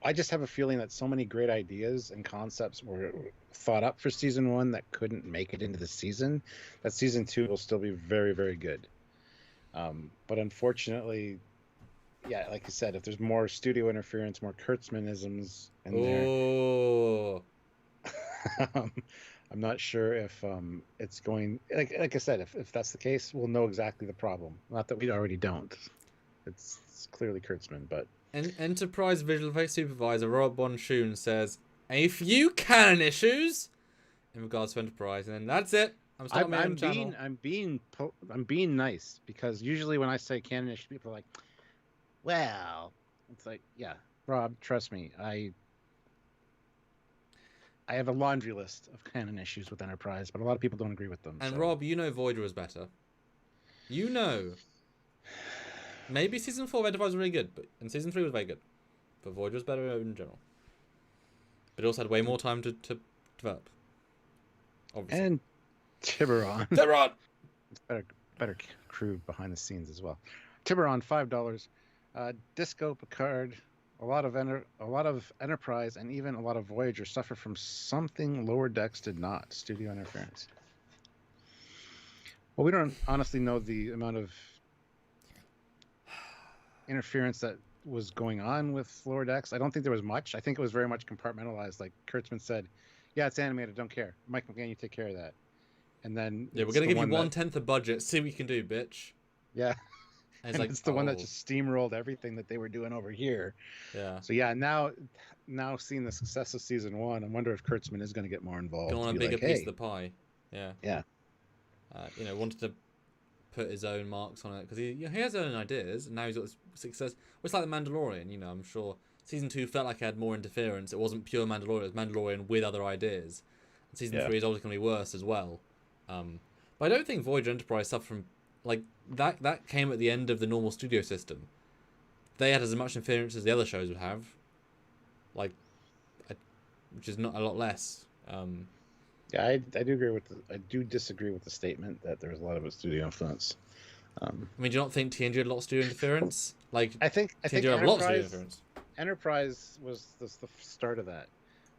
I just have a feeling that so many great ideas and concepts were thought up for season 1 that couldn't make it into the season, that season 2 will still be very, very good. But unfortunately, yeah, like you said, if there's more studio interference, more Kurtzmanisms in there, I'm not sure if it's going, like I said, if that's the case, we'll know exactly the problem. Not that we already don't. It's clearly Kurtzman, but Enterprise Visual Effects Supervisor Robert Bonchoon says a few canon issues in regards to Enterprise, and then that's it. I'm being nice, because usually when I say canon issues, people are like, well, it's like, yeah, Rob, trust me, I have a laundry list of canon issues with Enterprise, but a lot of people don't agree with them. And so. Rob, Voyager was better. Maybe season 4 of Enterprise was really good, and season 3 was very good. But Voyager was better in general. But it also had way more time to develop. Obviously. And Tiburon. It's better crew behind the scenes as well. Tiburon, $5. Disco, Picard, a lot of Enterprise and even a lot of Voyager suffer from something Lower Decks did not: studio interference. Well, we don't honestly know the amount of interference that was going on with Lower Decks. I don't think there was much. I think it was very much compartmentalized. Like Kurtzman said, yeah, it's animated, don't care. Mike McGann, you take care of that. And then we're gonna give you 1/10 the budget. See what you can do, bitch. Yeah. And it's the one that just steamrolled everything that they were doing over here. Yeah. So yeah, now seeing the success of season 1, I wonder if Kurtzman is going to get more involved. Going on a bigger piece of the pie. Yeah. Yeah. Wanted to put his own marks on it, because he has his own ideas, and now he's got this success. Well, it's like the Mandalorian. I'm sure season 2 felt like it had more interference. It wasn't pure Mandalorian. It was Mandalorian with other ideas. And season 3 is always going to be worse as well. But I don't think Voyager Enterprise suffered from that came at the end of the normal studio system. They had as much interference as the other shows would have, which is not a lot less. Yeah, I do disagree with the statement that there was a lot of studio influence. Do you not think TNG had a lot of studio interference? I think TNG had a lot of studio interference. Enterprise was the start of that,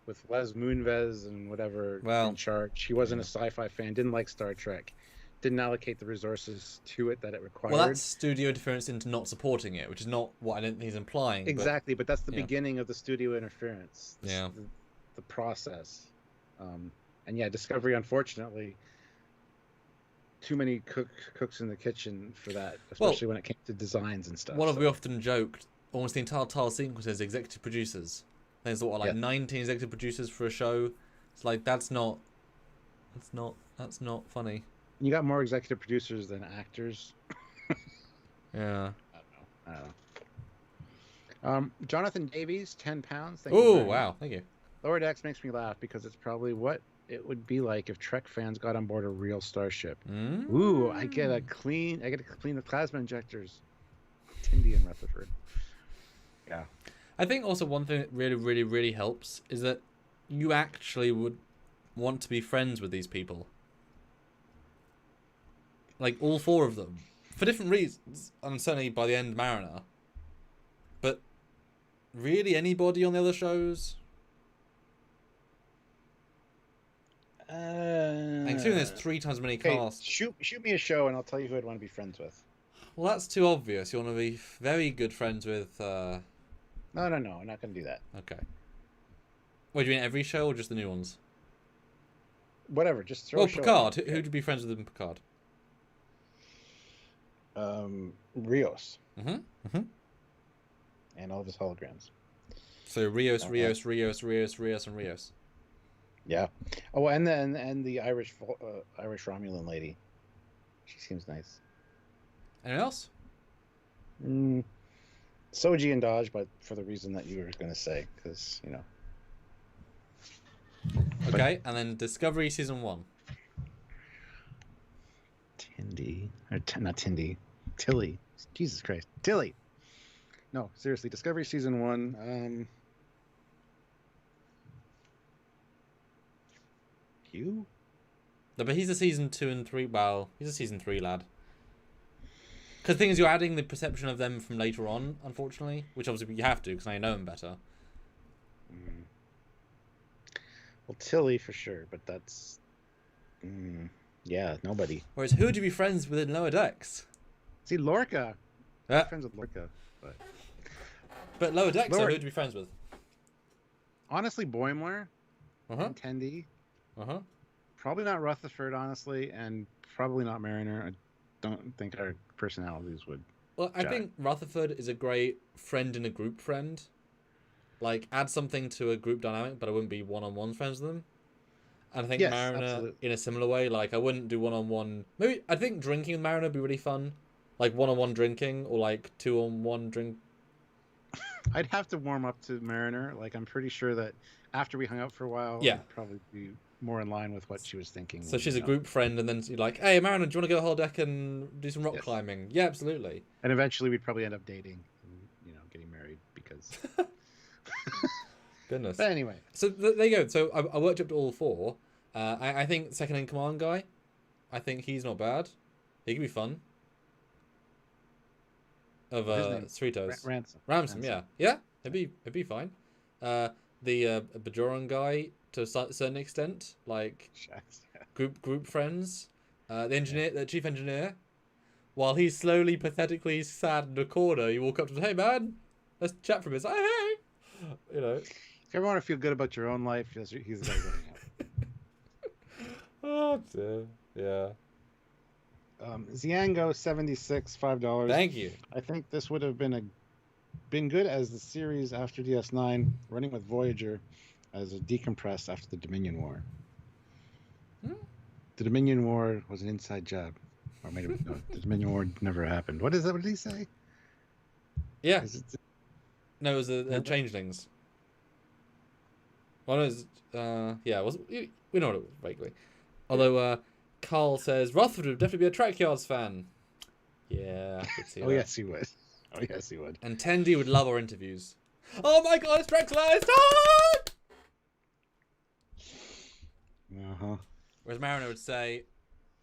with Les Moonves and whatever in charge. He wasn't a sci-fi fan, didn't like Star Trek, didn't allocate the resources to it that it required. Well, that's studio interference into not supporting it, which is not what I don't think he's implying. Exactly, but that's the beginning of the studio interference. The process. And yeah, Discovery, unfortunately, too many cooks in the kitchen for that, especially when it came to designs and stuff. One of we often joked, almost the entire tile sequence is executive producers. There's what, like 19 executive producers for a show. It's like that's not funny. You got more executive producers than actors. Yeah. I don't know. Jonathan Davies, £10. Oh wow, thank you. Lower Decks makes me laugh because it's probably what it would be like if Trek fans got on board a real starship. Ooh, I get to clean the plasma injectors. Tendi and Rutherford. Yeah. I think also one thing that really, really, really helps is that you actually would want to be friends with these people. Like all four of them. For different reasons. And certainly by the end, Mariner. But really anybody on the other shows? And considering there's 3 times as many casts. Shoot me a show and I'll tell you who I'd want to be friends with. Well, that's too obvious. You want to be very good friends with... No, I'm not going to do that. Okay. Wait, do you mean every show or just the new ones? Whatever, just throw a show. Picard. Who'd you be friends with in Picard? Rios. Mm-hmm. And all of his holograms. So Rios, and Rios. Yeah. Oh, and the Irish Romulan lady. She seems nice. Anyone else? Soji and Dodge, but for the reason that you were going to say, because, you know. Okay, and then Discovery Season 1. Not Tindy. Tilly. Jesus Christ. Tilly. No, seriously, Discovery Season 1. Hugh? No, but he's a Season 2 and 3. Well, he's a Season 3 lad. Because the thing is, you're adding the perception of them from later on, unfortunately. Which obviously you have to, because now you know them better. Well, Tilly for sure, but that's... yeah, nobody. Whereas, who would you be friends with in Lower Decks? See, Lorca. I'm friends with Lorca. But Lower Decks, so who would you be friends with? Honestly, Boimler. And Tendi. Probably not Rutherford, honestly, and probably not Mariner. I don't think our personalities would. Well, I think Rutherford is a great friend in a group friend. Like, add something to a group dynamic, but I wouldn't be one-on-one friends with them. And I think Mariner, absolutely. In a similar way, like, I wouldn't do one-on-one... Maybe, I think drinking with Mariner would be really fun. Like, one-on-one drinking, or, like, two-on-one drink. I'd have to warm up to Mariner. Like, I'm pretty sure that after we hung out for a while, I'd probably be more in line with what she was thinking. So she's a group friend, and then you're like, hey, Mariner, do you want to go holodeck and do some rock climbing? Yeah, absolutely. And eventually we'd probably end up dating and, you know, getting married because... Goodness. But anyway. So there you go. So I worked up to all 4. I think second in command guy, I think he's not bad. He could be fun. Of Cerritos. Ransom, yeah. Yeah, it'd be fine. The Bajoran guy to a certain extent, like group friends. The chief engineer, while he's slowly, pathetically sad in the corner, you walk up to him, hey man, let's chat for a bit. Like, hey, you know. If you ever want to feel good about your own life, he's the guy getting Oh dear, yeah. Ziango 76, $5. Thank you. I think this would have been good as the series after DS9, running with Voyager as a decompress after the Dominion War. The Dominion War was an inside job, or maybe no, the Dominion War never happened. What is that? What did he say? Yeah. No, it was the Changelings. Well, it was, yeah, we know what it was, vaguely. Although, Carl says, Rutherford would definitely be a Trekyards fan. Yeah, I could see that. Yes, he would. Oh, yes, he would. And Tendi would love our interviews. Oh my god, it's Paclides! Whereas Mariner would say,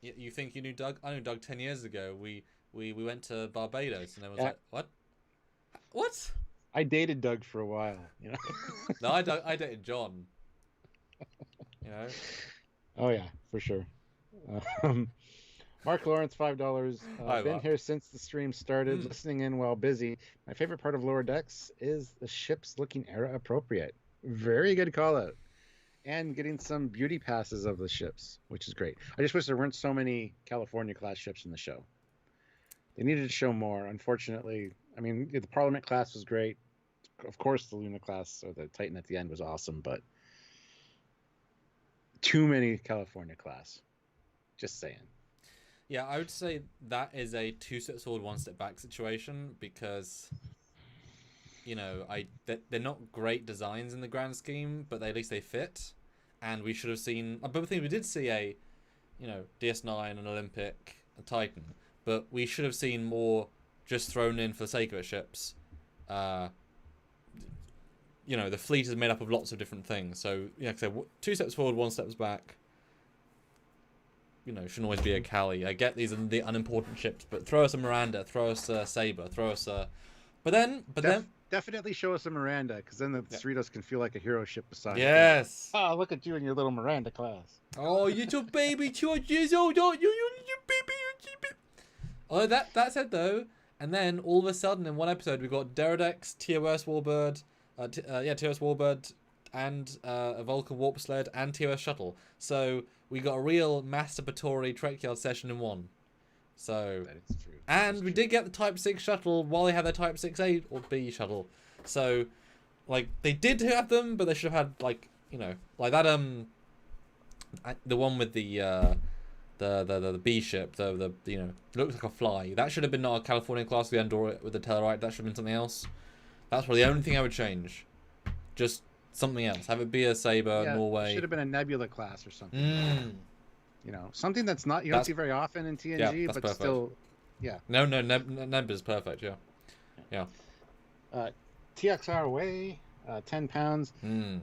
you think you knew Doug? I knew Doug 10 years ago. We went to Barbados. And everyone was like, what? What? I dated Doug for a while, you know. No, I dated John. You know. Oh yeah, for sure. Mark Lawrence, $5. Been here since the stream started, listening in while busy. My favorite part of Lower Decks is the ships looking era appropriate. Very good call out. and getting some beauty passes of the ships, which is great. I just wish there weren't so many California class ships in the show. They needed to show more. Unfortunately, I mean, the Parliament class was great. Of course, the Luna class or the Titan at the end was awesome, but too many California class. Just saying. Yeah, I would say that is a two steps forward, one step back situation because, you know, they're not great designs in the grand scheme, but at least they fit. And we should have seen. I think we did see a, you know, DS9, an Olympic, a Titan, but we should have seen more just thrown in for the sake of it ships. You know, the fleet is made up of lots of different things. So, yeah, so two steps forward, one steps back. You know, shouldn't always be a Cali. I get these are the unimportant ships, but throw us a Miranda, throw us a Saber, throw us a. But then definitely show us a Miranda, because then the Cerritos can feel like a hero ship beside. Yes. Oh, look at you in your little Miranda class. Oh, you're your baby, 2 years old, aren't you? You baby. Oh, that said though, and then all of a sudden in one episode we got Deredex, TOS Warbird, TOS Warbird, and a Vulcan Warp Sled and TOS Shuttle. So we got a real masturbatory Trekyard session in one. So That is true. and we did get the Type 6 shuttle while they had their Type 6A or B shuttle. So, like, they did have them, but they should have had, like, you know, like that, the one with the B ship, the you know, looks like a fly. That should have been not a California class with the Andorra with the Telluride. That should have been something else. That's probably the only thing I would change. Just something else. Have it be a Saber, Norway. Should have been a Nebula class or something. You know, something that's not, you don't see very often in TNG, but perfect. still, yeah. No, Neb is perfect, yeah. TXR Way, 10 pounds.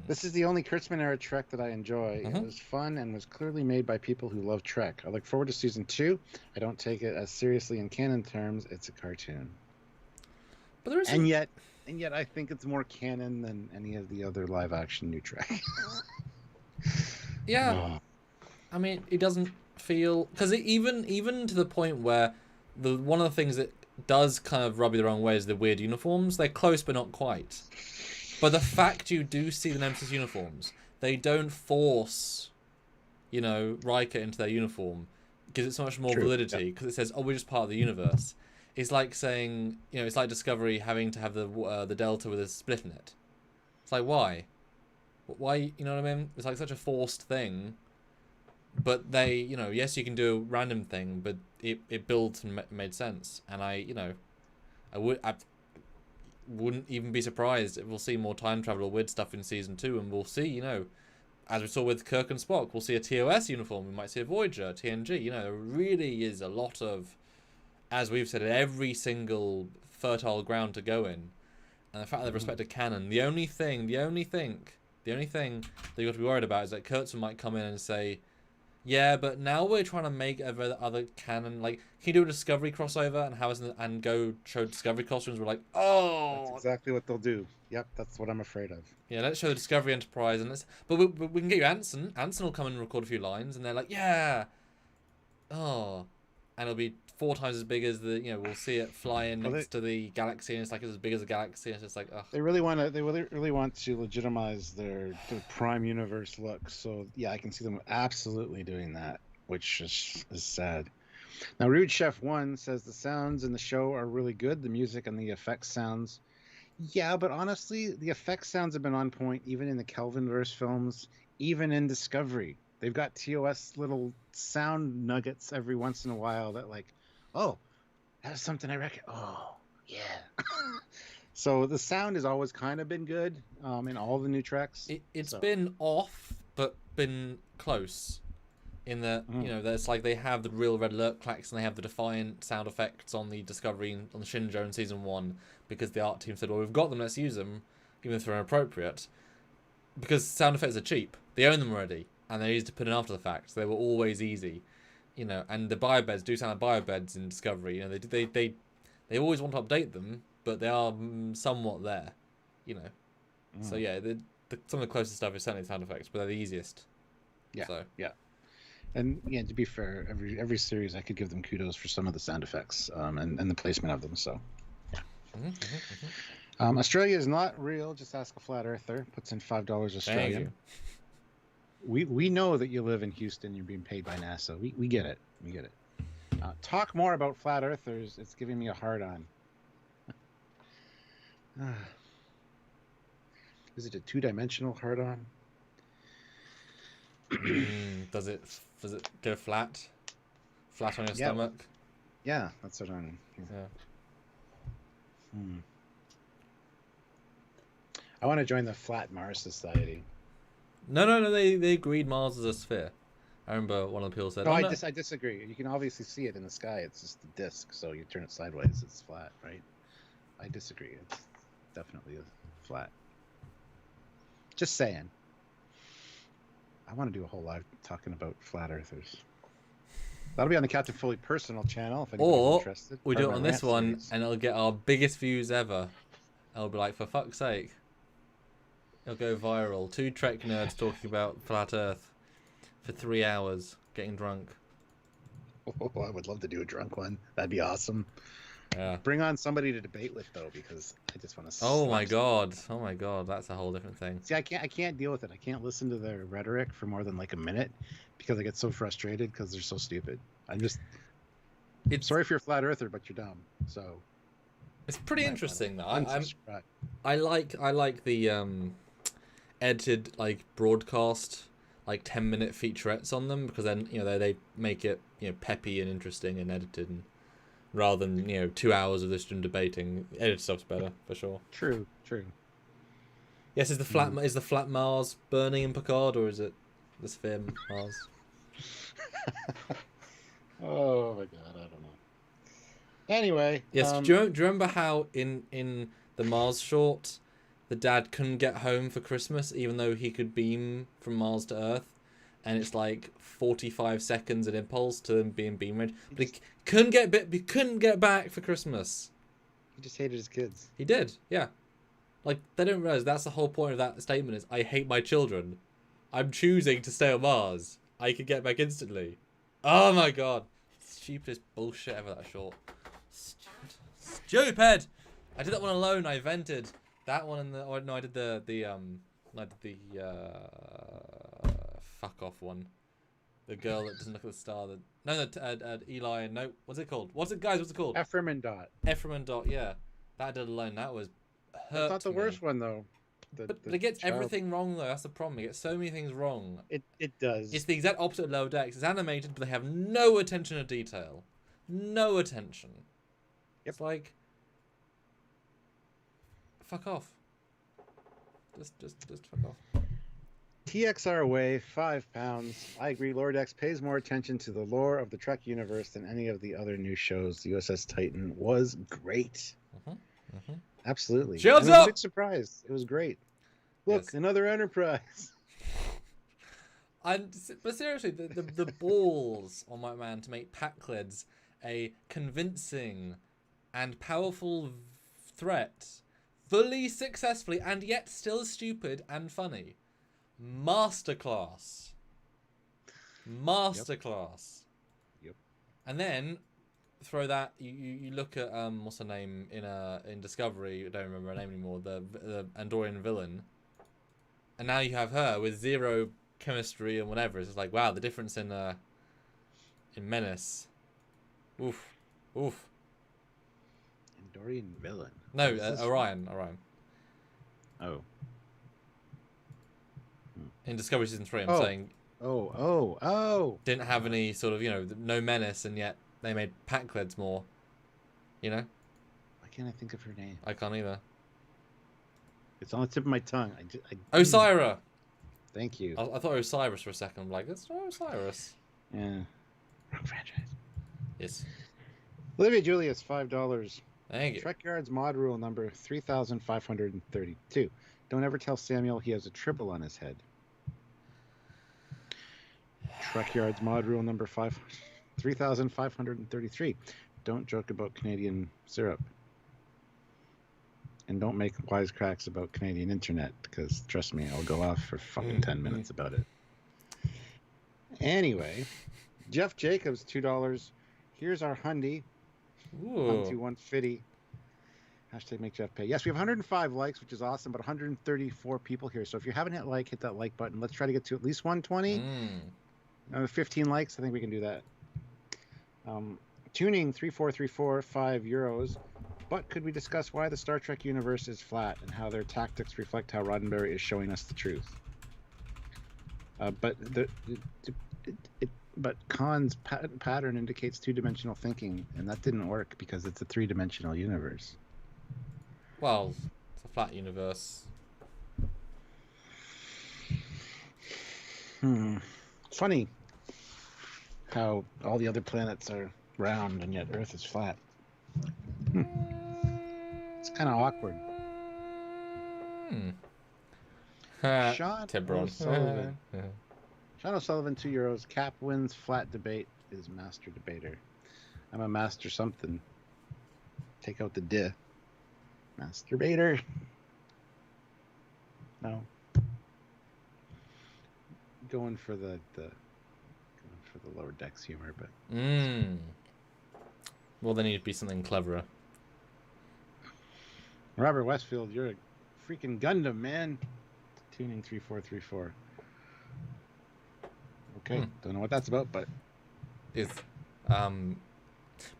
This is the only Kurtzman era Trek that I enjoy. It was fun and was clearly made by people who love Trek. I look forward to season 2. I don't take it as seriously in canon terms. It's a cartoon. But there is and yet I think it's more canon than any of the other live action new Trek. Yeah. Oh. I mean, it doesn't feel, because even to the point where one of the things that does kind of rub you the wrong way is the weird uniforms. They're close, but not quite. But the fact you do see the Nemesis uniforms, they don't force, you know, Riker into their uniform, gives it so much more validity because it says, "Oh, we're just part of the universe." It's like saying, you know, it's like Discovery having to have the Delta with a split in it. It's like, why? Why? You know what I mean? It's like such a forced thing. But they, you know, yes, you can do a random thing, but it built and made sense. And I wouldn't even be surprised if we'll see more time travel or weird stuff in season 2, and we'll see, you know, as we saw with Kirk and Spock, we'll see a TOS uniform, we might see a Voyager, TNG. You know, there really is a lot of, as we've said, every single fertile ground to go in. And the fact that they've respected canon, the only thing that you got to be worried about is that Kurtzman might come in and say, yeah, but now we're trying to make other canon. Like, can you do a Discovery crossover and go show Discovery costumes? We're like, oh, that's exactly what they'll do. Yep, that's what I'm afraid of. Yeah, let's show the Discovery Enterprise, and we can get you Anson. Anson will come and record a few lines, and they're like, yeah, oh, and it'll be 4 times as big as the, you know, we'll see it flying next to the galaxy, and it's like it's as big as the galaxy, and it's just like, ugh. They really want to legitimize their prime universe look. So yeah, I can see them absolutely doing that, which is sad. Now, Rude Chef 1 says the sounds in the show are really good. The music and the effects sounds. Yeah, but honestly, the effects sounds have been on point even in the Kelvinverse films, even in Discovery. They've got TOS little sound nuggets every once in a while that, like, oh, that's something I reckon. Oh, yeah. So the sound has always kind of been good in all the new Treks. It's been off, but been close. In the, you know, there's like they have the real red alert clacks and they have the Defiant sound effects on the Discovery on the Shinjo in season 1 because the art team said, well, we've got them, let's use them, even if they're inappropriate. Because sound effects are cheap. They own them already. And they're easy to put in after the fact. So they were always easy, you know. And the biobeds do sound like biobeds in Discovery. You know, they always want to update them, but they are somewhat there, you know. So yeah, some of the closest stuff is certainly sound effects, but they're the easiest. Yeah. So. Yeah. And yeah, to be fair, every series I could give them kudos for some of the sound effects and the placement of them. So. Yeah. Australia is not real. Just ask a flat earther. Puts in $5 Australian. We know that you live in Houston. You're being paid by NASA. We get it. We get it. Talk more about flat earthers. It's giving me a hard on. Is it a 2-dimensional hard on? Does it go flat? Flat on your stomach? Yeah, that's what I'm. Yeah. I want to join the Flat Mars Society. No. They agreed Mars is a sphere. I remember one of the people said. No, I disagree. You can obviously see it in the sky. It's just a disc, so you turn it sideways, it's flat, right? I disagree. It's definitely flat. Just saying. I want to do a whole live talking about flat earthers. That'll be on the Captain Foley personal channel if anybody's interested. We do it on this one, and it'll get our biggest views ever. I'll be like, for fuck's sake. It'll go viral. 2 Trek nerds talking about flat Earth for 3 hours, getting drunk. Oh, I would love to do a drunk one. That'd be awesome. Yeah. Bring on somebody to debate with though, because I just want to. Oh my god! That's a whole different thing. See, I can't deal with it. I can't listen to their rhetoric for more than like a minute because I get so frustrated because they're so stupid. I'm sorry if you're a flat earther, but you're dumb. So it's pretty interesting though. I like the edited like broadcast 10-minute featurettes on them, because then they make it peppy and interesting and edited, and rather than 2 hours of this and debating. Edited stuff's better for sure. True. Yes, is the flat Mars burning in Picard, or is it the sphere Mars? Oh my god, I don't know. Anyway, yes. Do you remember how in the Mars short, the dad couldn't get home for Christmas even though he could beam from Mars to Earth, and it's like 45 seconds an impulse to him being beamed, but he couldn't get back for Christmas. He just hated his kids. He did, yeah. Like, they don't realize that's the whole point of that statement is, I hate my children. I'm choosing to stay on Mars. I can get back instantly. Oh my god. Stupidest bullshit ever, that short. Stupid! I did that one alone. I vented that one and I did the fuck off one. The girl that doesn't look at the star. Eli and no, what's it called? What's it called? Ephraim and Dot. Yeah. That I did alone. That was hurt. It's not the worst one though. But it gets everything wrong though. That's the problem. It gets so many things wrong. It does. It's the exact opposite of Lower Decks. It's animated, but they have no attention to detail. No attention. Yep. It's like, fuck off. Just fuck off. TXR away, £5. I agree. Lower Decks pays more attention to the lore of the Trek universe than any of the other new shows. The USS Titan was great. Absolutely. Shields up! Big surprise. It was great. Look, yes. Another Enterprise. But seriously, the balls on my man to make Paclides a convincing and powerful threat, fully successfully and yet still stupid and funny. Masterclass. Yep. And then throw that. You look at what's her name in Discovery? I don't remember her name anymore. The Andorian villain. And now you have her with zero chemistry and whatever. It's just like, wow, the difference in Menace. Oof. Andorian villain. No, Orion. Oh. In Discovery Season 3, I'm saying. Oh. Didn't have any sort of, no menace, and yet they made Paclides more. Why can't I think of her name? I can't either. It's on the tip of my tongue. Osira! Thank you. I thought Osiris for a second. I'm like, it's Osiris. Yeah. Wrong franchise. Yes. Olivia Julius, $5. Thank you. Trekyards mod rule number 3532. Don't ever tell Samuel he has a triple on his head. Trekyards mod rule number 3533. Don't joke about Canadian syrup. And don't make wisecracks about Canadian internet, because trust me, I'll go off for fucking 10 minutes about it. Anyway, Jeff Jacobs, $2. Here's our Hundy. 12150. Hashtag make Jeff pay. Yes, we have 105 likes, which is awesome, but 134 people here. So if you haven't hit like, hit that like button. Let's try to get to at least 120. 15 likes. I think we can do that. Tuning 3434, €5. But could we discuss why the Star Trek universe is flat and how their tactics reflect how Roddenberry is showing us the truth? But Khan's pattern indicates two-dimensional thinking, and that didn't work because it's a three-dimensional universe. Well, it's a flat universe. It's funny how all the other planets are round and yet Earth is flat. It's kind of awkward. Sean O'Sullivan. Sean O'Sullivan, €2. Cap wins flat debate is master debater. I'm a master something. Take out the "d". Masturbator. No. Going for the lower decks humor, but. Well, then you'd be something cleverer. Robert Westfield, you're a freaking Gundam, man. Tuning 3434. Okay, don't know what that's about, but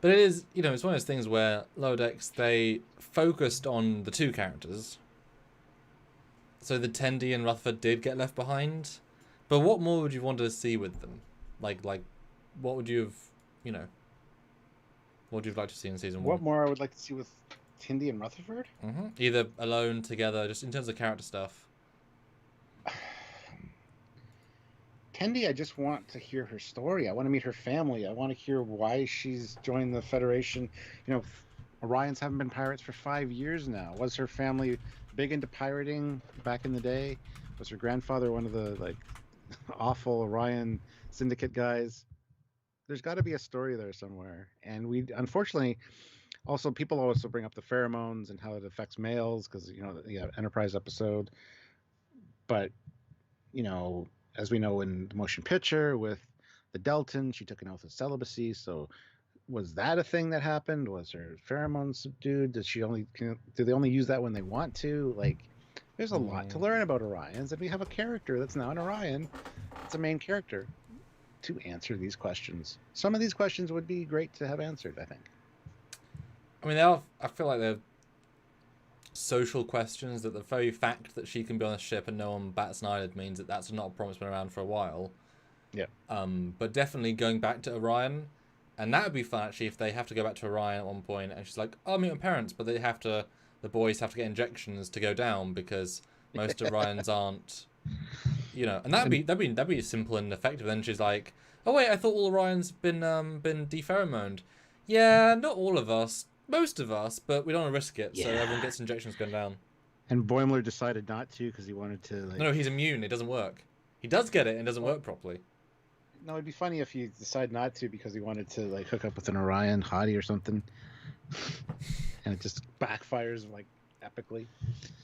but it is, it's one of those things where Lower Decks, they focused on the two characters. So the Tendi and Rutherford did get left behind, but what more would you want to see with them? Like what would you have, what would you like to see in season 1? What more I would like to see with Tendi and Rutherford? Either alone, together, just in terms of character stuff. Tendi, I just want to hear her story. I want to meet her family. I want to hear why she's joined the Federation. Orions haven't been pirates for 5 years now. Was her family big into pirating back in the day? Was her grandfather one of the awful Orion syndicate guys? There's got to be a story there somewhere. And we, unfortunately, also people also bring up the pheromones and how it affects males because the Enterprise episode. But as we know in the motion picture with the Delton, she took an oath of celibacy. So was that a thing that happened? Was her pheromones subdued? Do they only use that when they want to? There's a lot to learn about Orions, and we have a character that's now an Orion. It's a main character to answer these questions. Some of these questions would be great to have answered, I think. I mean, I feel like they're social questions, that the very fact that she can be on a ship and no one bats an eyelid means that that's not a problem that's been around for a while. Yeah. But definitely going back to Orion, and that would be fun actually if they have to go back to Orion at one point and she's like, "Oh, I'll meet my parents," but the boys have to get injections to go down because most Orions aren't, and that'd be simple and effective. Then she's like, "Oh wait, I thought all Orions been depheromoned." Yeah, not all of us. Most of us, but we don't want to risk it, so everyone gets injections going down. And Boimler decided not to because he wanted to. No, he's immune. It doesn't work. He does get it, and it doesn't work properly. No, it'd be funny if you decide not to because he wanted to hook up with an Orion hottie or something, and it just backfires epically.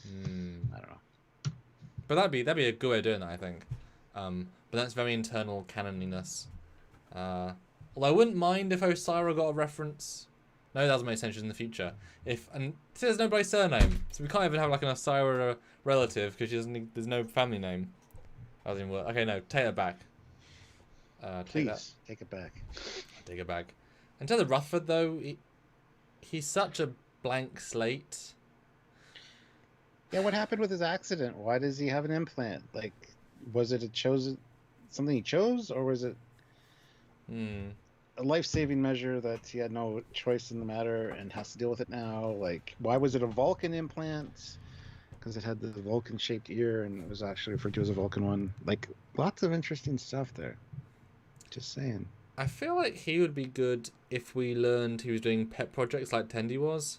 I don't know. But that'd be a good way of doing that, I think. But that's very internal canoniness. Although I wouldn't mind if Osira got a reference. No, that doesn't make sense in the future. And there's nobody's surname, so we can't even have an Osira relative because there's no family name. That doesn't even work. Okay, no, take it back. Please take it back. Take it back. And to the Rutherford though, he's such a blank slate. Yeah, what happened with his accident? Why does he have an implant? Was it something he chose, or was it a life-saving measure that he had no choice in the matter and has to deal with it now? Why was it a Vulcan implant? Because it had the Vulcan-shaped ear and it was actually referred to as a Vulcan one. Lots of interesting stuff there. Just saying. I feel like he would be good if we learned he was doing pet projects like Tendi was.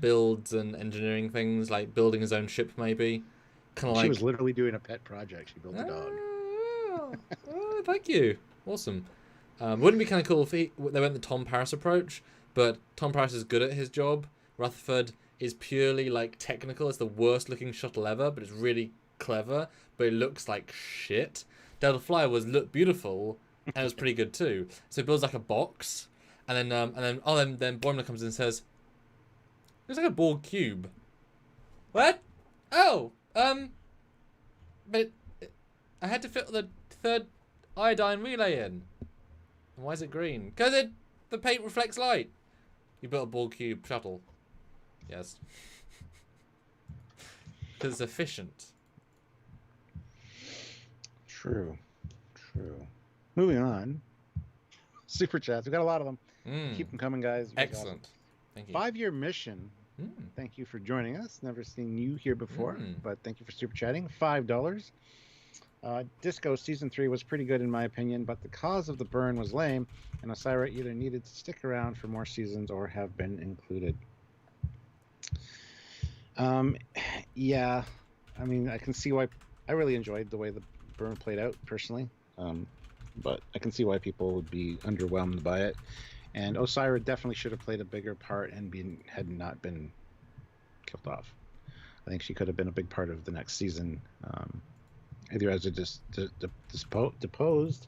Builds and engineering things, building his own ship maybe. She was literally doing a pet project. She built a dog. Oh, thank you. Awesome. Wouldn't it be kind of cool if they went the Tom Paris approach, but Tom Paris is good at his job. Rutherford is purely technical. It's the worst looking shuttle ever, but it's really clever, but it looks like shit. Delta Flyer looked beautiful and it was pretty good too. So he builds a box, and then Boimler comes in and says, Looks like a ball cube. What? Oh, but I had to fit the third iodine relay in. Why is it green? Because the paint reflects light. You built a ball cube shuttle. Yes. Because it's efficient. True. Moving on. Super chats. We got a lot of them. Keep them coming, guys. Excellent. Awesome. Thank you. 5-year mission. Thank you for joining us. Never seen you here before, but thank you for super chatting. $5. Disco Season 3 was pretty good in my opinion, but the cause of the burn was lame, and Osira either needed to stick around for more seasons or have been included. Yeah, I mean, I can see why. I really enjoyed the way the burn played out personally, but I can see why people would be underwhelmed by it. And Osira definitely should have played a bigger part and had not been killed off. I think she could have been a big part of the next season, either as a deposed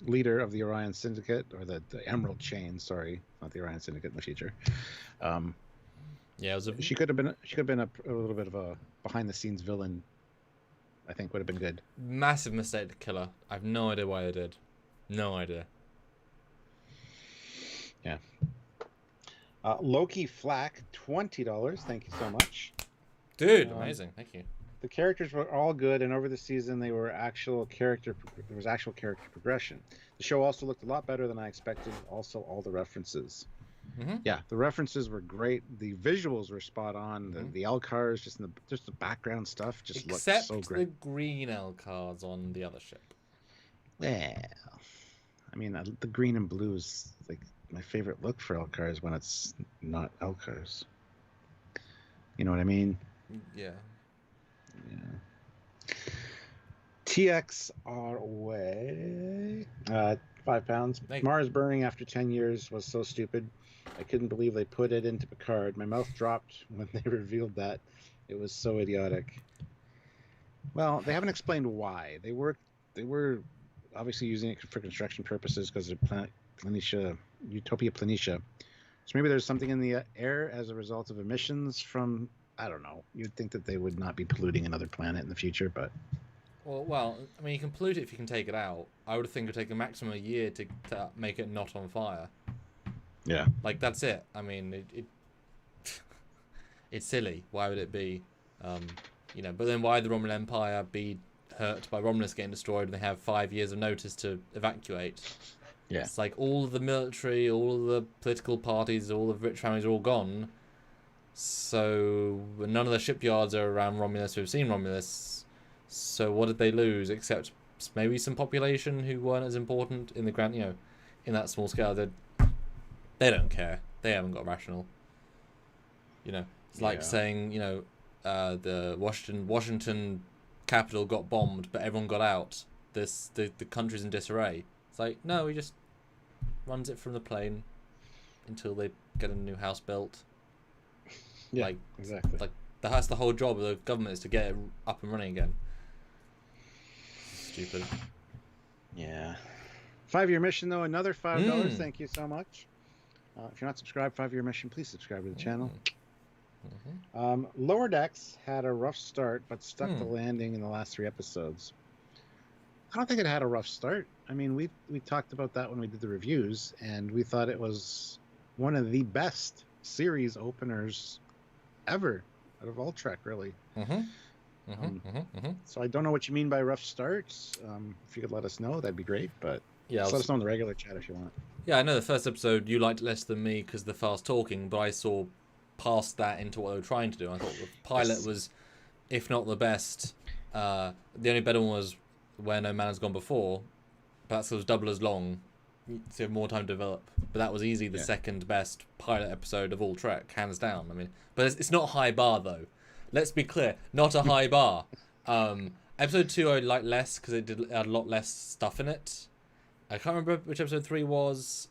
leader of the Orion Syndicate, or the Emerald Chain. Sorry, not the Orion Syndicate in the future. Yeah, she could have been a little bit of a behind the scenes villain. I think would have been good. Massive mistake to kill her. I have no idea why they did. No idea. Yeah. Loki Flack, $20. Thank you so much, dude. Amazing. Thank you. The characters were all good, and over the season there was actual character progression. The show also looked a lot better than I expected. Also, all the references. Yeah, the references were great. The visuals were spot on. The L-cars, just the background stuff, just looked so great. Except the green L-cars on the other ship. Well, I mean, the green and blue is like my favorite look for L-cars when it's not L-cars. You know what I mean? Yeah. TXR way. £5. Mars burning after 10 years was so stupid. I couldn't believe they put it into Picard. My mouth dropped when they revealed that. It was so idiotic. Well, they haven't explained why. They were obviously using it for construction purposes because of Utopia Planitia. So maybe there's something in the air as a result of emissions from, I don't know. You'd think that they would not be polluting another planet in the future, but... Well, I mean, you can pollute it if you can take it out. I would think it would take a maximum of a year to make it not on fire. Yeah. Like, that's it. I mean, it's silly. Why would it be? But then why would the Romulan Empire be hurt by Romulus getting destroyed when they have 5 years of notice to evacuate? Yeah. It's like all of the military, all of the political parties, all the rich families are all gone. So none of the shipyards are around Romulus who've seen Romulus. So what did they lose except maybe some population who weren't as important in the grand, in that small scale? They don't care. They haven't got rational. It's like saying, the Washington capital got bombed, but everyone got out. The country's in disarray. It's like, no, he just runs it from the plane until they get a new house built. Yeah, exactly. Like that's the whole job of the government, is to get it up and running again. Stupid. Yeah. 5-year mission though, another $5. Thank you so much. If you're not subscribed, 5-year mission, please subscribe to the channel. Lower Decks had a rough start, but stuck the landing in the last 3 episodes. I don't think it had a rough start. I mean, we talked about that when we did the reviews, and we thought it was one of the best series openers ever out of all Trek, really. So I don't know what you mean by rough starts. If you could let us know, that'd be great. But let us know in the regular chat if you want. Yeah, I know the first episode you liked less than me because of the fast talking, but I saw past that into what they were trying to do. I thought the pilot was, if not the best, the only better one was Where No Man Has Gone Before, but that was double as long, so you have more time to develop. But that was easily the second best pilot episode of all Trek, hands down. I mean, but it's not a high bar though. Let's be clear, not a high bar. Episode 2 I liked less because it had a lot less stuff in it. I can't remember which episode 3 was,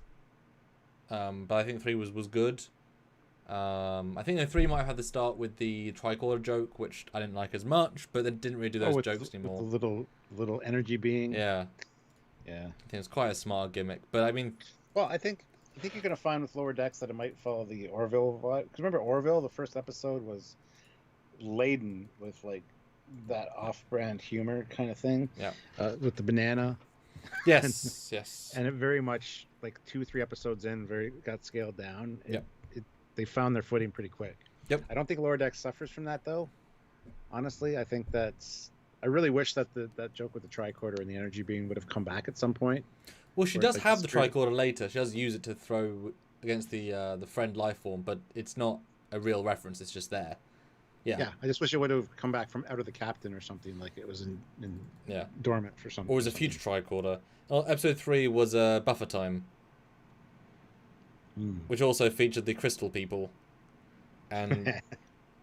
but I think 3 was good. I think 3 might have had the start with the tricorder joke, which I didn't like as much, but they didn't really do those jokes anymore. With the little energy being. Yeah. Yeah. I think it's quite a smart gimmick, but I mean... Well, I think I think you're gonna find with Lower Decks that it might follow the Orville vibe. Because remember Orville, the first episode was laden with like that off-brand humor kind of thing. Yeah. With the banana. Yes. Yes. And it very much like 2-3 episodes in, got scaled down. Yep. They found their footing pretty quick. Yep. I don't think Lower Decks suffers from that though. Honestly, I think I really wish that that joke with the tricorder and the energy beam would have come back at some point. Well, she does have the tricorder later. She does use it to throw against the friend life form, but it's not a real reference. It's just there. Yeah. Yeah. I just wish it would have come back from out of the captain or something, like it was in dormant for something. Or was a future tricorder. Well, episode 3 was Buffer Time, which also featured the Crystal People. And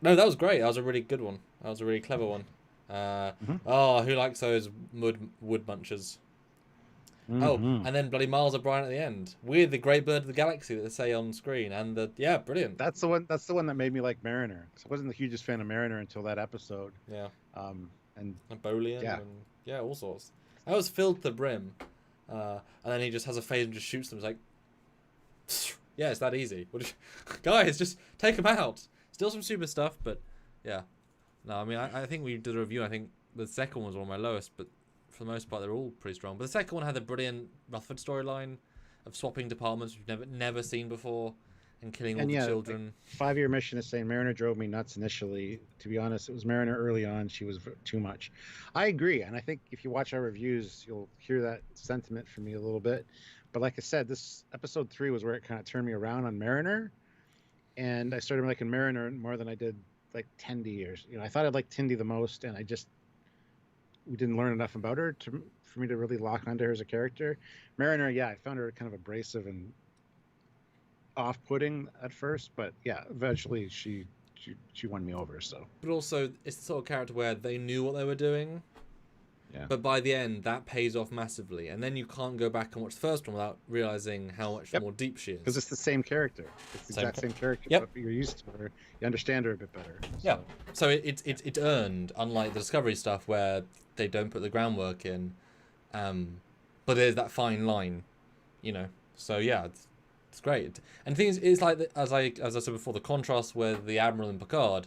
no, that was great. That was a really good one. That was a really clever one. Oh, who likes those wood munchers? Oh, and then bloody Miles O'Brien at the end with the Great Bird of the Galaxy that they say on screen, and brilliant. That's the one that made me like Mariner. Cause I wasn't the hugest fan of Mariner until that episode. Yeah. And Bolian. Yeah. And all sorts. That was filled to the brim. And then he just has a phase and just shoots them. It's like, yeah, it's that easy. Guys, just take them out. Still some super stuff, but yeah. No, I mean, I think we did a review. I think the second one was one of my lowest, but for the most part, they're all pretty strong. But the second one had the brilliant Rutherford storyline of swapping departments we've never seen before and killing all the children. Like, 5-year mission is saying Mariner drove me nuts initially. To be honest, it was Mariner early on. She was too much. I agree, and I think if you watch our reviews, you'll hear that sentiment from me a little bit. But like I said, this episode 3 was where it kind of turned me around on Mariner, and I started liking Mariner more than I did like Tendi. I thought I'd like Tendi the most, and we didn't learn enough about her for me to really lock onto her as a character. Mariner, I found her kind of abrasive and off-putting at first, but yeah, eventually she won me over. So, but also it's the sort of character where they knew what they were doing. Yeah. But by the end, that pays off massively, and then you can't go back and watch the first one without realizing how much more deep she is. Because it's the same character. It's the exact same character. Yep. But you're used to her. You understand her a bit better. So. Yeah. So it's earned, unlike the Discovery stuff where they don't put the groundwork in. But there's that fine line, So yeah, it's great. And the thing is, it's like as I said before, the contrast with the Admiral and Picard.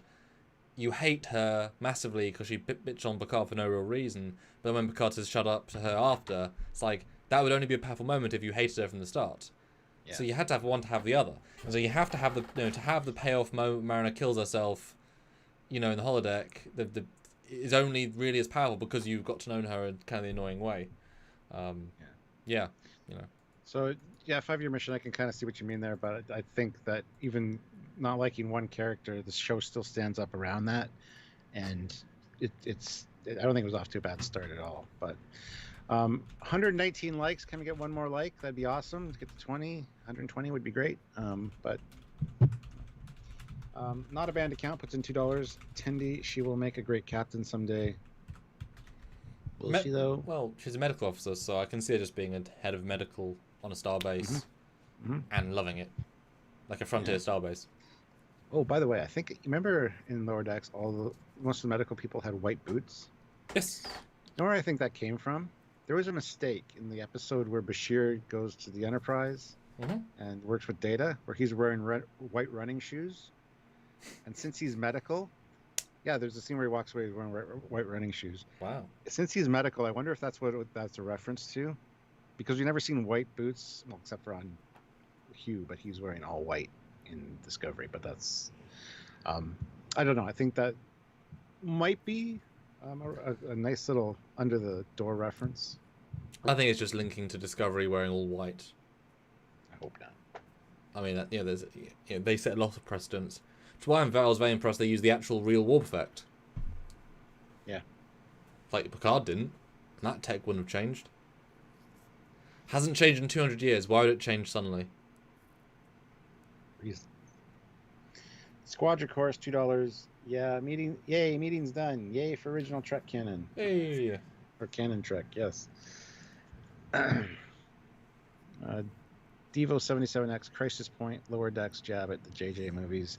You hate her massively because she bitched on Picard for no real reason. But when Picard says shut up to her after, it's like that would only be a powerful moment if you hated her from the start. Yeah. So you had to have one to have the other. And so you have to have the payoff moment Mariner kills herself, in the holodeck. Is only really as powerful because you've got to know her in kind of the annoying way. So 5-year mission. I can kind of see what you mean there, but I think that even not liking one character, the show still stands up around that, and I don't think it was off to a bad start at all. But 119 likes. Can we get one more like? That'd be awesome. Let's get to 20. 120 would be great. But not a banned account puts in $2. Tendi, she will make a great captain someday. Will she though? Well, she's a medical officer, so I can see her just being a head of medical on a starbase and loving it, like a frontier starbase. Oh, by the way, I think remember in Lower Decks, most of the medical people had white boots. Yes. You know where I think that came from? There was a mistake in the episode where Bashir goes to the Enterprise and works with Data, where he's wearing white running shoes. And since he's medical, there's a scene where he walks away wearing white running shoes. Wow. Since he's medical, I wonder if that's what that's a reference to, because we've never seen white boots, well, except for on Hugh, but he's wearing all white in Discovery. But that's, I don't know. I think that might be a nice little under the door reference. I think it's just linking to Discovery wearing all white. I hope not. I mean, they set a lot of precedents. That's why I was very impressed they used the actual real warp effect. Yeah. Like Picard didn't. And that tech wouldn't have changed. Hasn't changed in 200 years. Why would it change suddenly? Reason. Squadron course, $2. Yeah, yay, meeting's done. Yay for original Trek Canon. Hey. Or Canon Trek, yes. Devo77X, Crisis Point, Lower Decks, Jab at the JJ movies.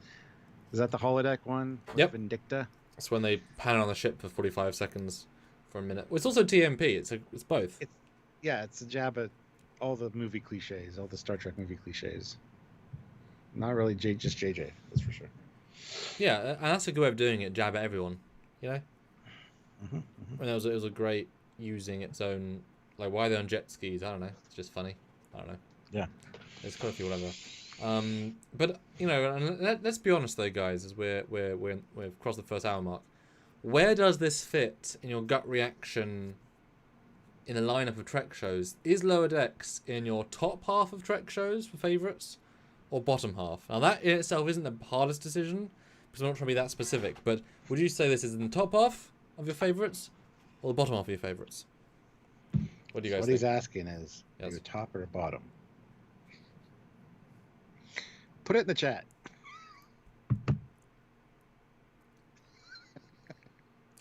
Is that the holodeck one? Yep. Vindicta? That's when they pan on the ship for 45 seconds for a minute. Well, it's also TMP. It's both. It's a jab at all the movie cliches, all the Star Trek movie cliches. Not really just JJ, that's for sure. Yeah, and that's a good way of doing it. Jab at everyone, you know. Mm-hmm, mm-hmm. And it was a great using its own, like, why are they on jet skis? I don't know. It's just funny. I don't know. Yeah. It's quite a few whatever. But you know, and let's be honest though, guys, as we've crossed the first hour mark. Where does this fit in your gut reaction in the lineup of Trek shows? Is Lower Decks in your top half of Trek shows for favourites, or bottom half? Now that in itself isn't the hardest decision because I'm not trying to be that specific. But would you say this is in the top half of your favourites, or the bottom half of your favourites? What do you guys think? What he's asking is, Yes. your top or bottom? Put it in the chat.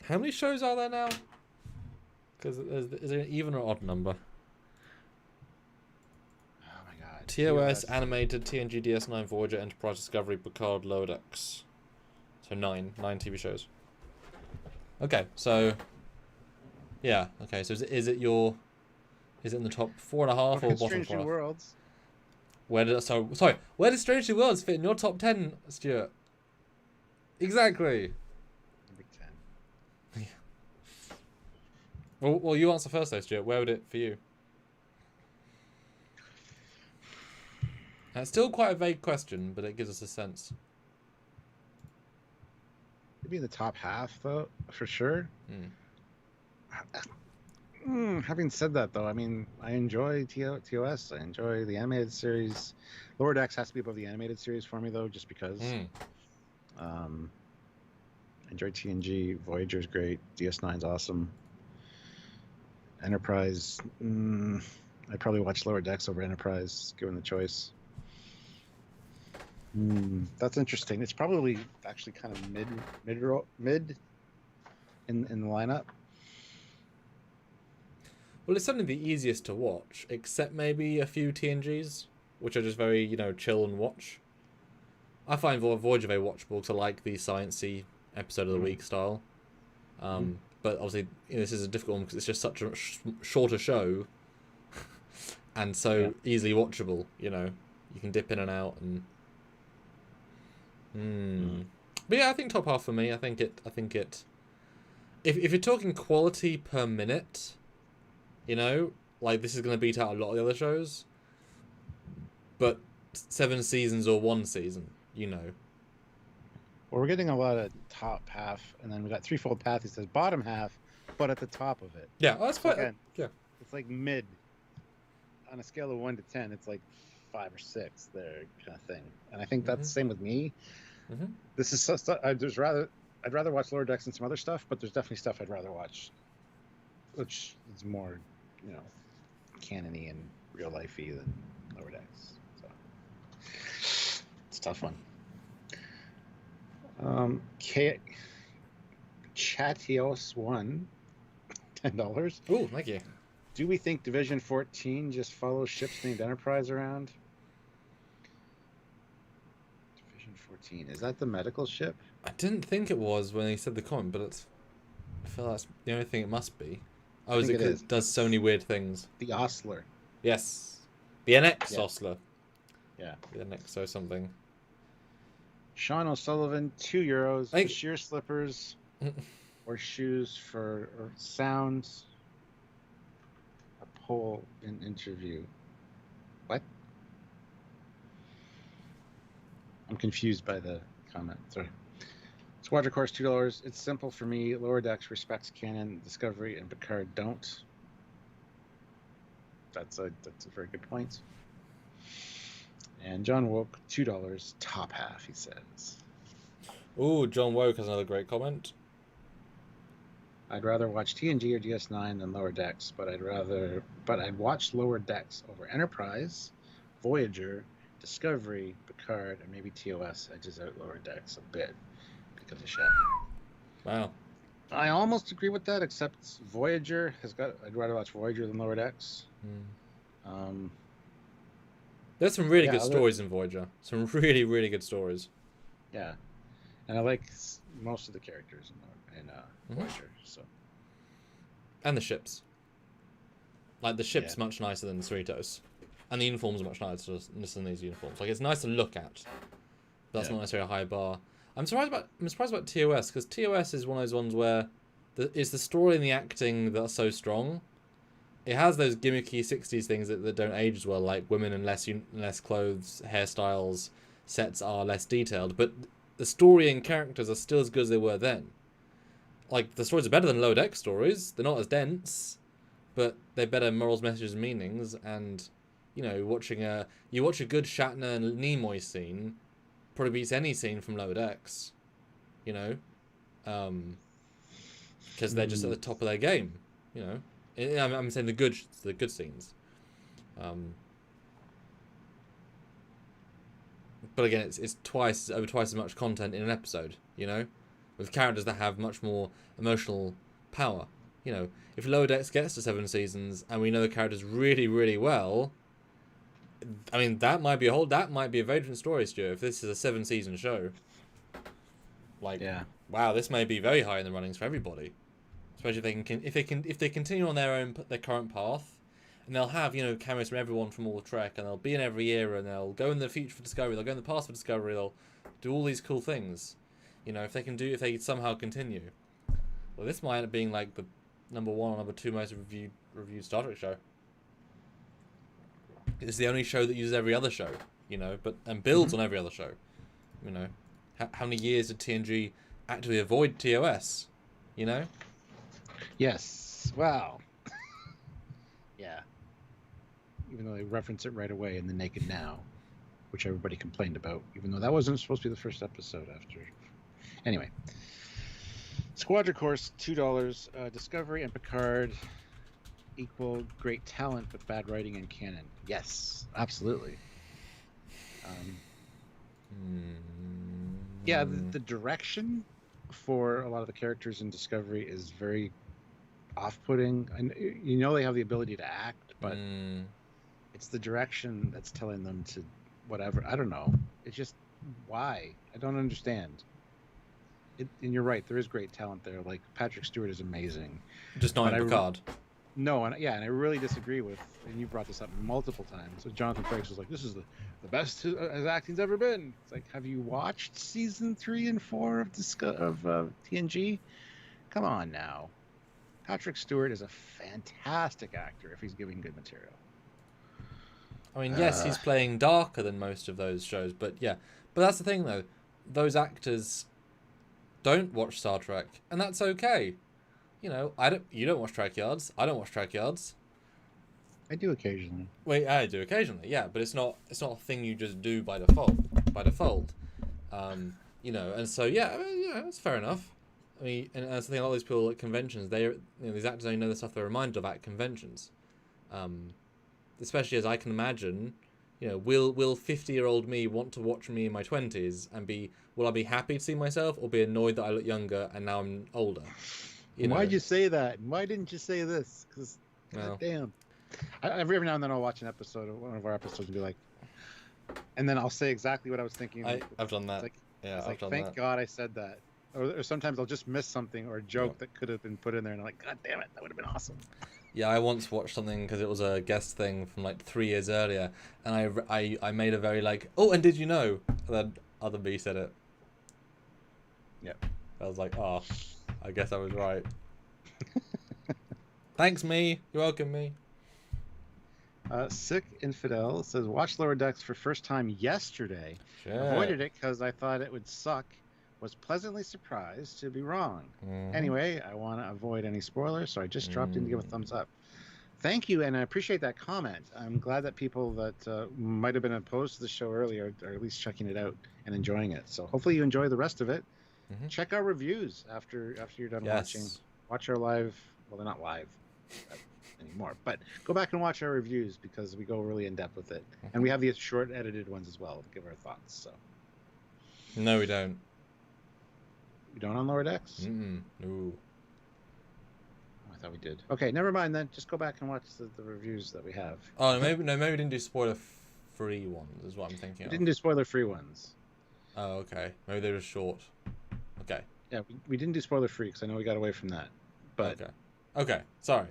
How many shows are there now? Because is there an even or odd number? Oh my god. TOS, Animated, TNG, DS9, Voyager, Enterprise, Discovery, Picard, Lower Decks. So nine TV shows. Okay, so yeah, okay. So is it in the top 4.5 or bottom Strange New 4.5? Worlds. Where does Strange New Worlds fit in your top 10, Stuart? Exactly. Number 10. Well, you answer first though, Stuart. Where would it for you? It's still quite a vague question, but it gives us a sense. Maybe in the top half, though, for sure. Having said that, though, I mean, I enjoy TOS. I enjoy the animated series. Lower Decks has to be above the animated series for me, though, just because. I enjoy TNG. Voyager's great. DS9's awesome. Enterprise. I'd probably watch Lower Decks over Enterprise, given the choice. That's interesting. It's probably actually kind of mid in the lineup. Well, it's certainly the easiest to watch, except maybe a few TNGs, which are just very, chill and watch. I find Voyager very watchable because I like the sciencey episode of the week style. But obviously, this is a difficult one because it's just such a shorter show, and so easily watchable. You can dip in and out and. But yeah, I think top half for me. I think it. If you're talking quality per minute, like this is going to beat out a lot of the other shows. But 7 seasons or 1 season, Well, we're getting a lot of top half, and then we got Threefold Path. He says bottom half, but at the top of it. Yeah, that's quite. Again, yeah, it's like mid. On a scale of 1 to 10, it's like 5 or 6 there, kind of thing. And I think that's the same with me. This is I'd rather watch Lower Decks than some other stuff, but there's definitely stuff I'd rather watch, which is more, canon-y and real lifey than Lower Decks. So it's a tough one. Chatios1, $10. Oh, thank you. Do we think Division 14 just follows ships named Enterprise around? Division 14, is that the medical ship? I didn't think it was when he said the comment, but I feel that's the only thing it must be. Oh, is it because it does so many weird things? The Ostler. Yes. The NX Ostler. Yeah. The NX or something. Sean O'Sullivan, €2. Sheer slippers or shoes or sounds. A poll in interview. What? I'm confused by the comment. Sorry. Squadron Course, $2. It's simple for me. Lower Decks respects Canon, Discovery, and Picard don't. That's a very good point. And John Woke, $2. Top half, he says. Ooh, John Woke has another great comment. I'd rather watch TNG or DS9 than Lower Decks, but I'd watch Lower Decks over Enterprise, Voyager, Discovery, Picard, and maybe TOS edges out Lower Decks a bit because of Shuttle. Wow. I almost agree with that, except Voyager I'd rather watch Voyager than Lower Decks. There's some really good stories in Voyager. Some really, really good stories. Yeah. And I like most of the characters in Voyager. So. And the ships. Like, the ship's much nicer than Cerritos. And the uniforms are much nicer than these uniforms. Like, it's nice to look at. That's not necessarily a high bar. I'm surprised about TOS, because TOS is one of those ones where it's the story and the acting that are so strong. It has those gimmicky 60s things that don't age as well, like women in less clothes, hairstyles, sets are less detailed, but the story and characters are still as good as they were then. Like, the stories are better than Lower Deck stories. They're not as dense, but they're better morals, messages, and meanings. And, you know, you watch a good Shatner and Nimoy scene, probably beats any scene from Lower Decks, you know, because they're just at the top of their game, you know. I'm saying the good scenes. But again, it's over twice as much content in an episode, you know, with characters that have much more emotional power. You know, if Lower Decks gets to 7 seasons and we know the characters really, really well, I mean, that might be a very different story, Stuart. If this is a 7-season show, like, wow, this may be very high in the runnings for everybody. Especially if they continue on their current path, and they'll have, you know, cameos from everyone from all Trek, and they'll be in every era, and they'll go in the future for Discovery, they'll go in the past for Discovery, they'll do all these cool things. You know, if they somehow continue, well, this might end up being like the number 1 or number 2 most reviewed Star Trek show. It's the only show that uses every other show, you know, and builds on every other show. You know, how many years did TNG actively avoid TOS? You know. Yes. Wow. Yeah. Even though they reference it right away in The Naked Now, which everybody complained about, even though that wasn't supposed to be the first episode after. Anyway. Squadron Course, $2. Discovery and Picard equal great talent but bad writing and canon. Yes, absolutely. Yeah, the direction for a lot of the characters in Discovery is very off-putting. And you know they have the ability to act, but it's the direction that's telling them to whatever. I don't know. It's just why? I don't understand. And you're right. There is great talent there. Like Patrick Stewart is amazing. Just not in Picard. No, and I really disagree with, and you brought this up multiple times. So Jonathan Frakes was like, "This is the best his acting's ever been." It's like, have you watched season 3 and 4 of TNG? Come on now. Patrick Stewart is a fantastic actor if he's giving good material. I mean, yes, he's playing darker than most of those shows, but yeah. But that's the thing, though. Those actors don't watch Star Trek, and that's okay. You know, you don't watch Trekyards. I don't watch Trekyards. I do occasionally. Wait, I do occasionally, yeah, but it's not a thing you just do by default. You know, and so yeah, I mean, yeah, that's fair enough. I mean, and that's the thing. A lot of these people at conventions, these actors only know the stuff they're reminded of at conventions. Especially as I can imagine, you know, will 50-year-old me want to watch me in my 20s and will I be happy to see myself or be annoyed that I look younger and now I'm older? Why'd you say that? Why didn't you say this? Because, damn. Every now and then I'll watch an episode of one of our episodes and be like, and then I'll say exactly what I was thinking. I've done that. I've done thank God I said that. Or sometimes I'll just miss something or a joke that could have been put in there, and I'm like, God damn it, that would have been awesome. Yeah, I once watched something because it was a guest thing from like 3 years earlier, and I made a very like, oh, and did you know? And then other B said it. Yep. I was like, oh, I guess I was right. Thanks, me. You're welcome, me. Sick Infidel says, watch Lower Decks for first time yesterday. Sure. Avoided it because I thought it would suck. Was pleasantly surprised to be wrong. Anyway, I want to avoid any spoilers, so I just dropped in to give a thumbs up. Thank you, and I appreciate that comment. I'm glad that people that might have been opposed to the show earlier are at least checking it out and enjoying it. So hopefully you enjoy the rest of it. Check our reviews after you're done watching. Watch our live. Well, they're not live anymore, but go back and watch our reviews because we go really in depth with it, and we have the short edited ones as well to give our thoughts. So. No, we don't. You don't on Lower Decks? No. I thought we did. Okay, never mind then. Just go back and watch the reviews that we have. Oh, maybe we didn't do spoiler-free ones, is what I'm thinking of. We didn't do spoiler-free ones. Oh, okay. Maybe they were short. Okay. Yeah, we didn't do spoiler-free because I know we got away from that. But Okay. Sorry.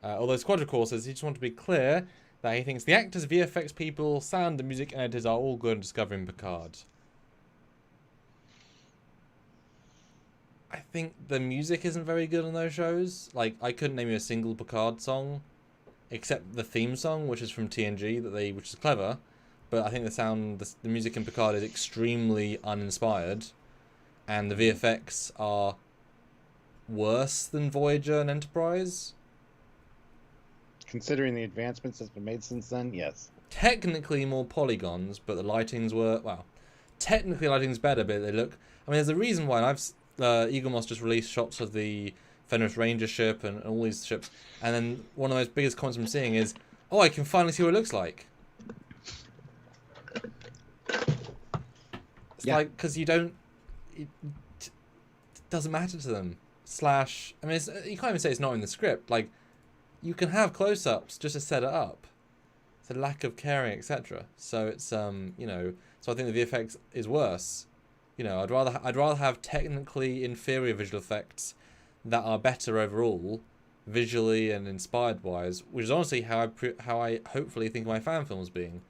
Although Squadron Core says, he just want to be clear, that he thinks the actors, VFX people, sound, and music editors are all good in discovering Picard. I think the music isn't very good on those shows. Like, I couldn't name you a single Picard song, except the theme song, which is from TNG, which is clever. But I think the music in Picard is extremely uninspired, and the VFX are worse than Voyager and Enterprise. Considering the advancements that's been made since then, yes. Technically more polygons, but the lightings were, well, technically lighting's better, but they look... I mean, there's a reason why. Eaglemoss just released shots of the Fenris Ranger ship and all these ships, and then one of the most biggest comments I'm seeing is, oh, I can finally see what it looks like. It's like, because it doesn't matter to them. I mean, you can't even say it's not in the script. Like, you can have close-ups just to set it up. It's a lack of caring, etc. So it's, so I think the VFX is worse. I'd rather have technically inferior visual effects that are better overall, visually and inspired wise, which is honestly how I hopefully think of my fan films being.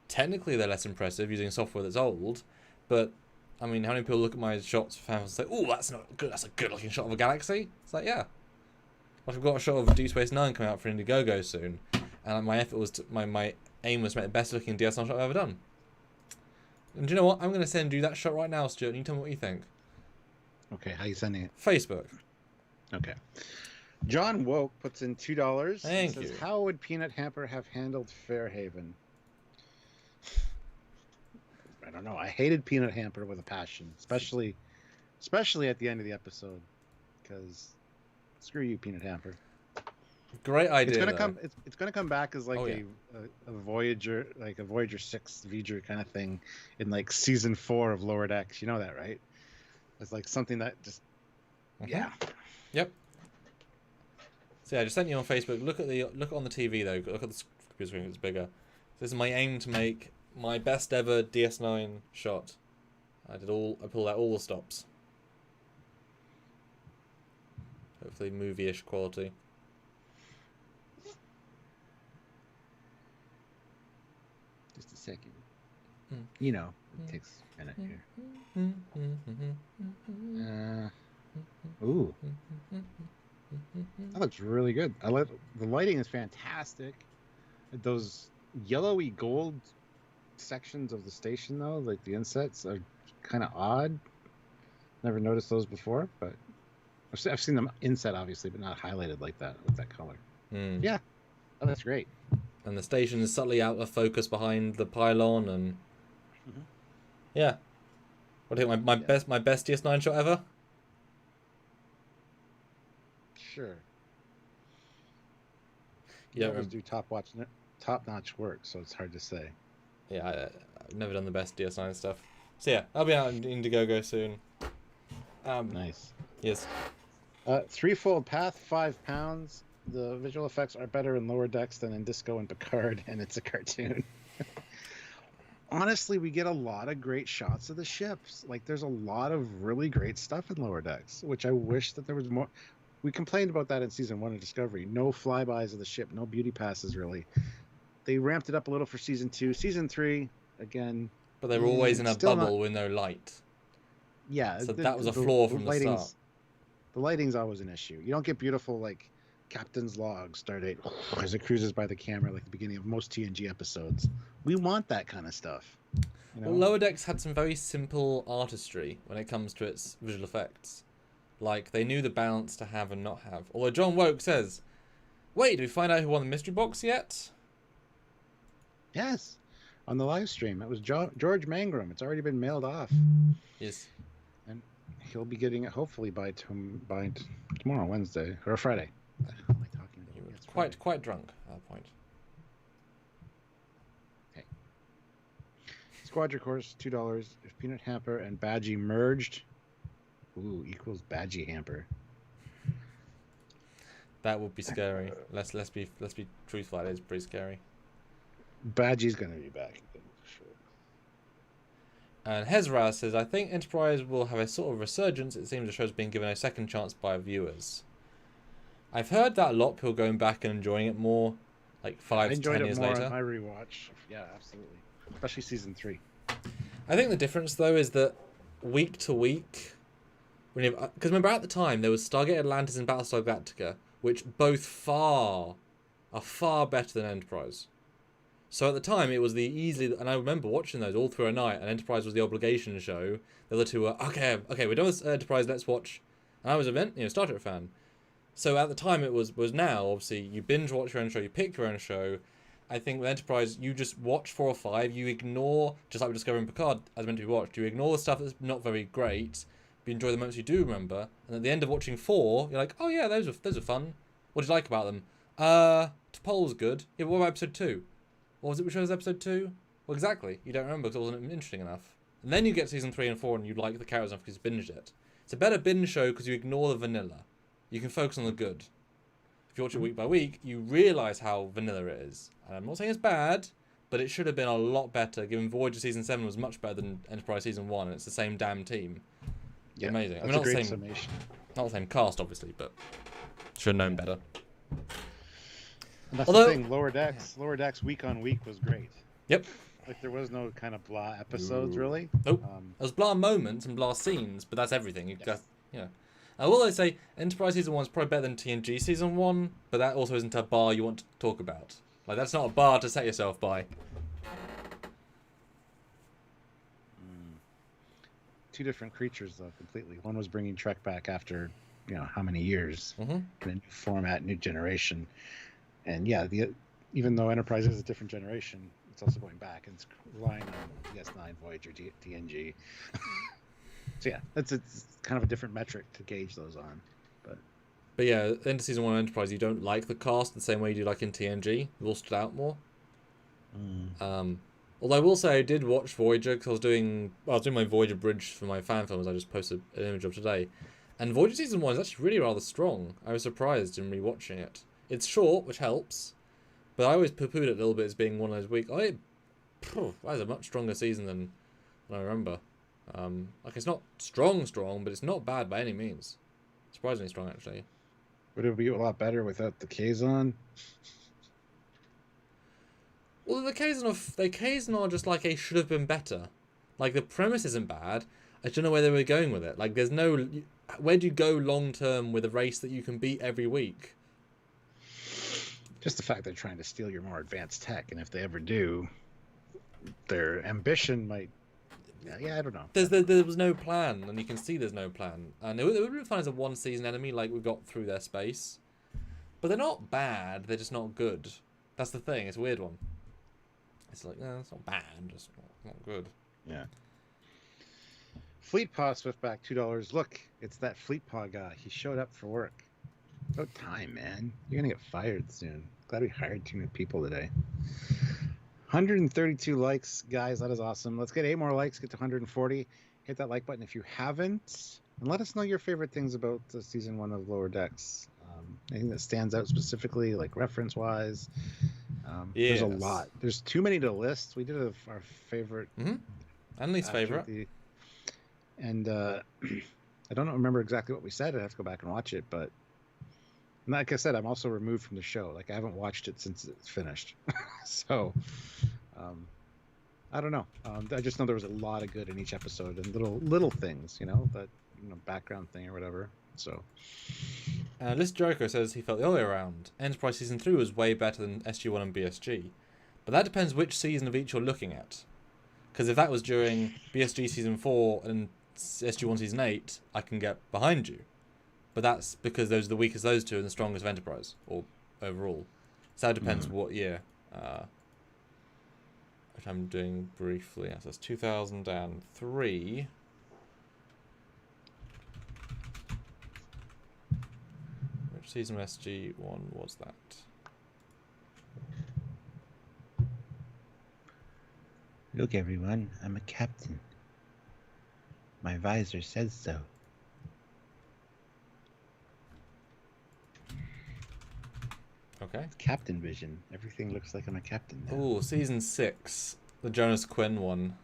Technically, they're less impressive using software that's old, but I mean, how many people look at my shots for fan films and say, "Oh, that's not good. That's a good-looking shot of a galaxy." It's like, yeah. Like, I've got a shot of Deep Space Nine coming out for Indiegogo soon, and my effort was my aim was to make the best-looking DS9 shot I've ever done. And do you know what? I'm going to send you that shot right now, Stuart, and you tell me what you think. Okay, how are you sending it? Facebook. Okay. John Woke puts in $2. Thank says, you. How would Peanut Hamper have handled Fairhaven? I don't know. I hated Peanut Hamper with a passion, especially at the end of the episode, because screw you, Peanut Hamper. Great idea. It's gonna come back as like a Voyager, like a Voyager 6 V'ger kind of thing, in like season 4 of Lower Decks. You know that, right? It's like something that just, yeah. Yep. So yeah, I just sent you on Facebook. Look on the TV though. Look at the computer screen. It's bigger. This is my aim to make my best ever DS9 shot. I pulled out all the stops. Hopefully movie-ish quality. Just a second. It takes a minute here. Ooh. That looks really good. The lighting is fantastic. Those yellowy gold sections of the station, though, like the insets, are kind of odd. Never noticed those before, but I've seen them inset, obviously, but not highlighted like that with that color. Yeah. Oh, that's great. And the station is subtly out of focus behind the pylon, and yeah. What do you think? My best DS9 shot ever? Sure. You always do top-notch work, so it's hard to say. Yeah, I've never done the best DS9 stuff. So yeah, I'll be out in Indiegogo soon. Nice. Yes. Threefold Path, £5. The visual effects are better in Lower Decks than in Disco and Picard, and it's a cartoon. Honestly, we get a lot of great shots of the ships. Like, there's a lot of really great stuff in Lower Decks, which I wish that there was more. We complained about that in Season 1 of Discovery. No flybys of the ship, no beauty passes, really. They ramped it up a little for Season 2. Season 3, again... But they were always in a bubble with no light. Yeah. So that was a flaw from the start. The lighting's always an issue. You don't get beautiful, like, Captain's Log, Stardate, as it cruises by the camera like the beginning of most TNG episodes. We want that kind of stuff. Well, Lower Decks had some very simple artistry when it comes to its visual effects. Like, they knew the balance to have and not have. Although John Woke says, wait, did we find out who won the mystery box yet? Yes. On the live stream. It was George Mangrum. It's already been mailed off. Yes. And he'll be getting it hopefully by tomorrow, Wednesday, or Friday. What the hell am I talking about? He was quite drunk at that point. Okay. Squadron Course, $2. If Peanut Hamper and Badgie merged, equals Badgie Hamper. That would be scary. Let's be truthful. That is pretty scary. Badgie's gonna be back, for sure. And Hezra says, I think Enterprise will have a sort of resurgence. It seems the show's being given a second chance by viewers. I've heard that a lot, people going back and enjoying it more. like 5 I to 10 enjoyed it years more later. on my rewatch. Yeah, absolutely. Especially season 3. I think the difference though is that week to week, because remember at the time there was Stargate Atlantis and Battlestar Galactica, which both are far better than Enterprise. So at the time it was the easily, and I remember watching those all through a night. And Enterprise was the obligation show. The other two were okay, we're done with Enterprise. Let's watch. And I was a Star Trek fan. So at the time it was now obviously you binge watch your own show, you pick your own show. I think with Enterprise you just watch 4 or 5. You ignore, just like with Discovery and Picard as meant to be watched. You ignore the stuff that's not very great. But you enjoy the moments you do remember. And at the end of watching 4, you're like, oh yeah, those are fun. What did you like about them? T'Pol's good. Yeah, but what about episode 2? What was it? Which was episode 2? Well, exactly. You don't remember because it wasn't interesting enough. And then you get season 3 and 4 and you like the characters enough because you binged it. It's a better binge show because you ignore the vanilla. You can focus on the good. If you watch it week by week, you realise how vanilla it is. And I'm not saying it's bad, but it should have been a lot better, given Voyager season 7 was much better than Enterprise season 1, and it's the same damn team. Yeah, amazing. That's a great summation. Not the same cast, obviously, but should have known better. And that's the thing. Lower Decks week on week was great. Yep. Like there was no kind of blah episodes really. Nope. There was blah moments and blah scenes, but that's everything. I will say Enterprise season 1 is probably better than TNG season 1, but that also isn't a bar you want to talk about. Like that's not a bar to set yourself by. Two different creatures though, completely. One was bringing Trek back after, how many years, in a new format, new generation, and even though Enterprise is a different generation, it's also going back and it's relying on DS9, Voyager, TNG. So yeah, it's kind of a different metric to gauge those on, but yeah, into season 1 of Enterprise, you don't like the cast the same way you do like in TNG. It all stood out more. Although I will say I did watch Voyager because I was doing my Voyager bridge for my fan films. I just posted an image of today, and Voyager season 1 is actually really rather strong. I was surprised in rewatching it. It's short, which helps, but I always poo-pooed it a little bit as being one of those weeks. That was a much stronger season than I remember. Like it's not strong, but it's not bad by any means. Surprisingly strong, actually. Would it be a lot better without the Kazon? Well, the Kazon are just like a should have been better. Like the premise isn't bad. I don't know where they were going with it. Like there's no, where do you go long term with a race that you can beat every week? Just the fact they're trying to steal your more advanced tech, and if they ever do, their ambition might. Yeah, I don't know. There was no plan, and you can see there's no plan. And it would be fun as a one-season enemy, like we got through their space. But they're not bad, they're just not good. That's the thing, it's a weird one. It's like, no, it's not bad, just not good. Yeah. Fleetpaw Swiftback, $2. Look, it's that Fleetpaw guy. He showed up for work. About time, man. You're gonna get fired soon. Glad we hired too many people today. 132 likes, guys. That is awesome. Let's get 8 more likes, get to 140. Hit that like button if you haven't. And let us know your favorite things about the season 1 of Lower Decks. Anything that stands out specifically, like reference-wise. There's a lot. There's too many to list. We did our favorite. And least favorite. And I don't remember exactly what we said. I'd have to go back and watch it. But like I said, I'm also removed from the show. Like I haven't watched it since it's finished. So I don't know. I just know there was a lot of good in each episode and little things, that background thing or whatever. So List Jericho says he felt the other way around. Enterprise season 3 was way better than SG1 and BSG, but that depends which season of each you're looking at. Because if that was during BSG season 4 and SG1 season 8, I can get behind you. But that's because those are the weakest of those two and the strongest of Enterprise, or overall. So that depends what year. Which I'm doing briefly. So that's 2003. Which season of SG1 was that? Look, everyone, I'm a captain. My visor says so. Okay. Captain vision. Everything looks like I'm a captain now. Oh, season 6. The Jonas Quinn one.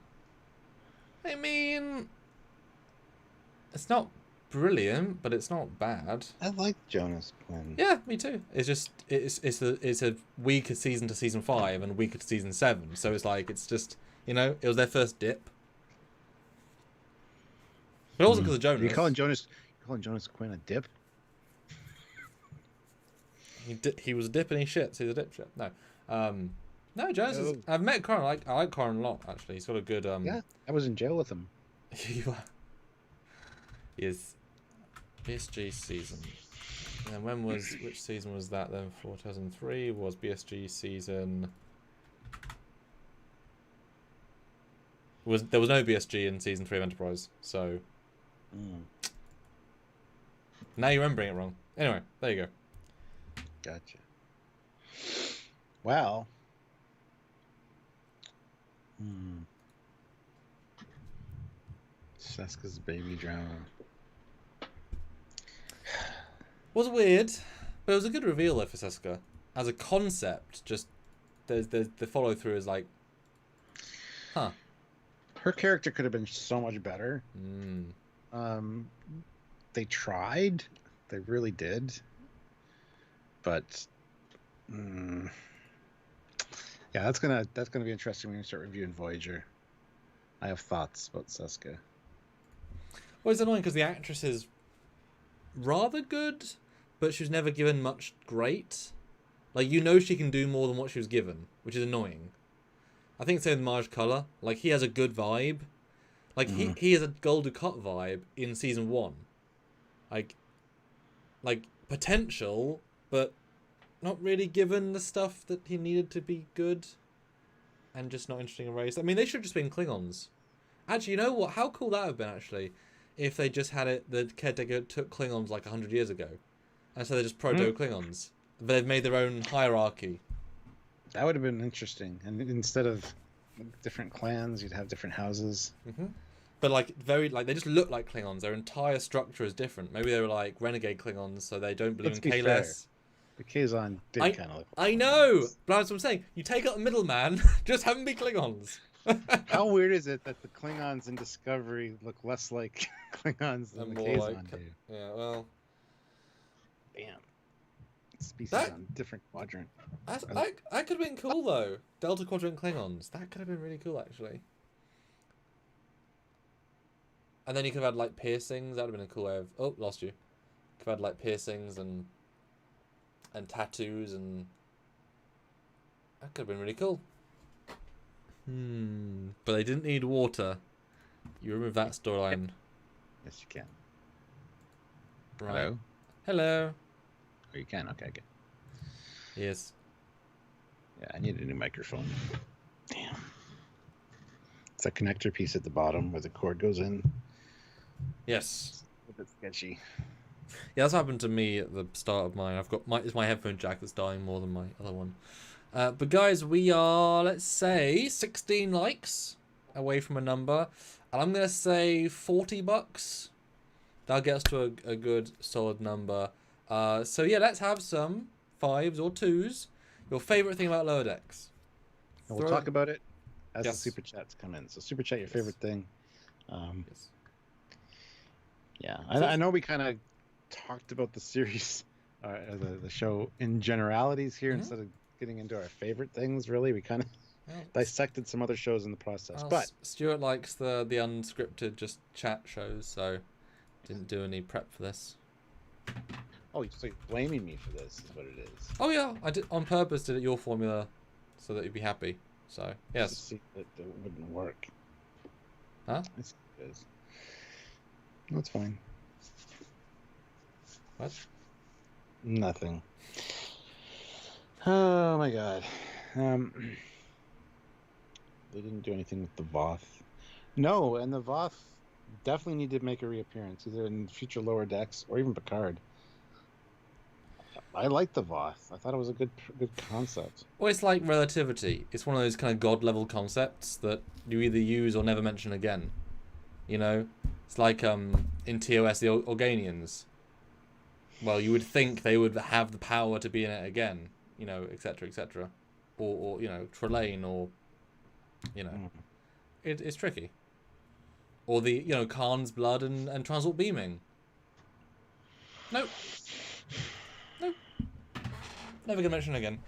I mean, it's not brilliant, but it's not bad. I like Jonas Quinn. Yeah, me too. It's just it's a weaker season to season 5 and weaker to season 7. So it's like it's just it was their first dip. But it wasn't because of Jonas. You calling Jonas Quinn a dip? He was a dip and he shits. He's a dipshit. No, no. Jonas is. I've met Corin. I like Corin a lot. Actually, he's got a good. Yeah, I was in jail with him. You are. Yes. BSG season. And which season was that then? 2003 was BSG season. There was no BSG in season 3 of Enterprise, so. Now you're remembering it wrong. Anyway, there you go. Gotcha. Wow. Seska's baby drama. Was weird, but it was a good reveal though for Seska. As a concept, just there's the follow through is like, huh. Her character could have been so much better. They tried, they really did, but yeah, that's gonna be interesting when we start reviewing Voyager. I have thoughts about Seska. Well, it's annoying because the actress is rather good, but she was never given much great. Like, she can do more than what she was given, which is annoying. I think same with Marge Culler. Like, he has a good vibe. Like, he has a Gul Dukat vibe in season 1. Like potential, but not really given the stuff that he needed to be good, and just not interesting a race. I mean, they should have just been Klingons. Actually, you know what? How cool that would have been, actually, if they just had it, the caretaker took Klingons like 100 years ago, and so they're just proto-Klingons. But they've made their own hierarchy. That would have been interesting. And instead of different clans, you'd have different houses. But they just look like Klingons. Their entire structure is different. Maybe they were like renegade Klingons, so they don't believe in Kahless. The Kazon did kind of look. I know, but that's what I'm saying. You take out the middleman, just have them be Klingons. How weird is it that the Klingons in Discovery look less like Klingons than the Kazon do? Yeah, well. Damn. Species on different quadrant. That could have been cool though. Delta Quadrant Klingons. That could have been really cool actually. And then you could have had like piercings. That would have been a cool way of. Oh, lost you. Could have had like piercings and tattoos and. That could have been really cool. But they didn't need water. You remove that storyline. Yes, you can. Right. Hello. Oh, you can. Okay, good. Yes. Yeah, I need a new microphone. Damn. It's a connector piece at the bottom where the cord goes in. Yes. It's a bit sketchy. Yeah, that's happened to me at the start of mine. It's my headphone jack that's dying more than my other one. But guys, we are, let's say, 16 likes away from a number. And I'm going to say $40. That'll get us to a good, solid number. So yeah, let's have some 5s or 2s. Your favourite thing about Lower Decks. And we'll talk about it as the Super Chats come in. So Super Chat, your favorite thing. Yes. Yeah, I know we kind of talked about the series, the show in generalities here instead of getting into our favorite things. Really, we kind of dissected some other shows in the process. But Stuart likes the unscripted just chat shows, so didn't do any prep for this. Oh, so you're blaming me for this is what it is. Oh yeah, I did on purpose. Did it your formula so that you'd be happy. So yes. See that it wouldn't work. Huh? It's good. No, it's fine. What? Nothing. Oh my god. They didn't do anything with the Voth. No, and the Voth definitely need to make a reappearance, either in future Lower Decks or even Picard. I like the Voth. I thought it was a good concept. Well, it's like relativity. It's one of those kind of god level concepts that you either use or never mention again. You know, it's like in TOS the Organians. Well, you would think they would have the power to be in it again. You know, etc., etc., or you know, Trelane, or you know, it's tricky. Or the Khan's blood and transport beaming. Nope. Nope. Never gonna mention it again.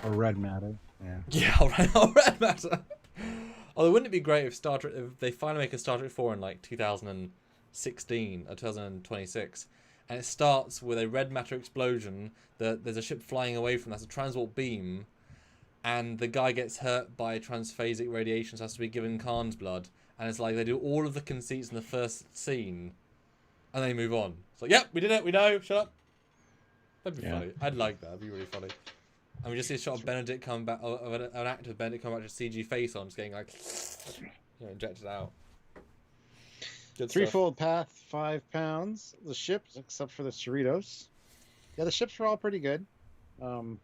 Or red matter. Yeah. Yeah, alright, matter. Although, wouldn't it be great if if they finally make a Star Trek 4 in like 2016 or 2026, and it starts with a red matter explosion. There's a ship flying away from that's a transport beam, and the guy gets hurt by transphasic radiation, so has to be given Khan's blood. And it's like they do all of the conceits in the first scene, and they move on. It's like, yep, we did it. We know. Shut up. That'd be funny. I'd like that. That'd be really funny. And we just see a shot of Benedict coming back, of an actor of Benedict coming back with CG face on, just getting like, injected out. Good Threefold path, £5. The ships, except for the Cerritos. Yeah, the ships were all pretty good.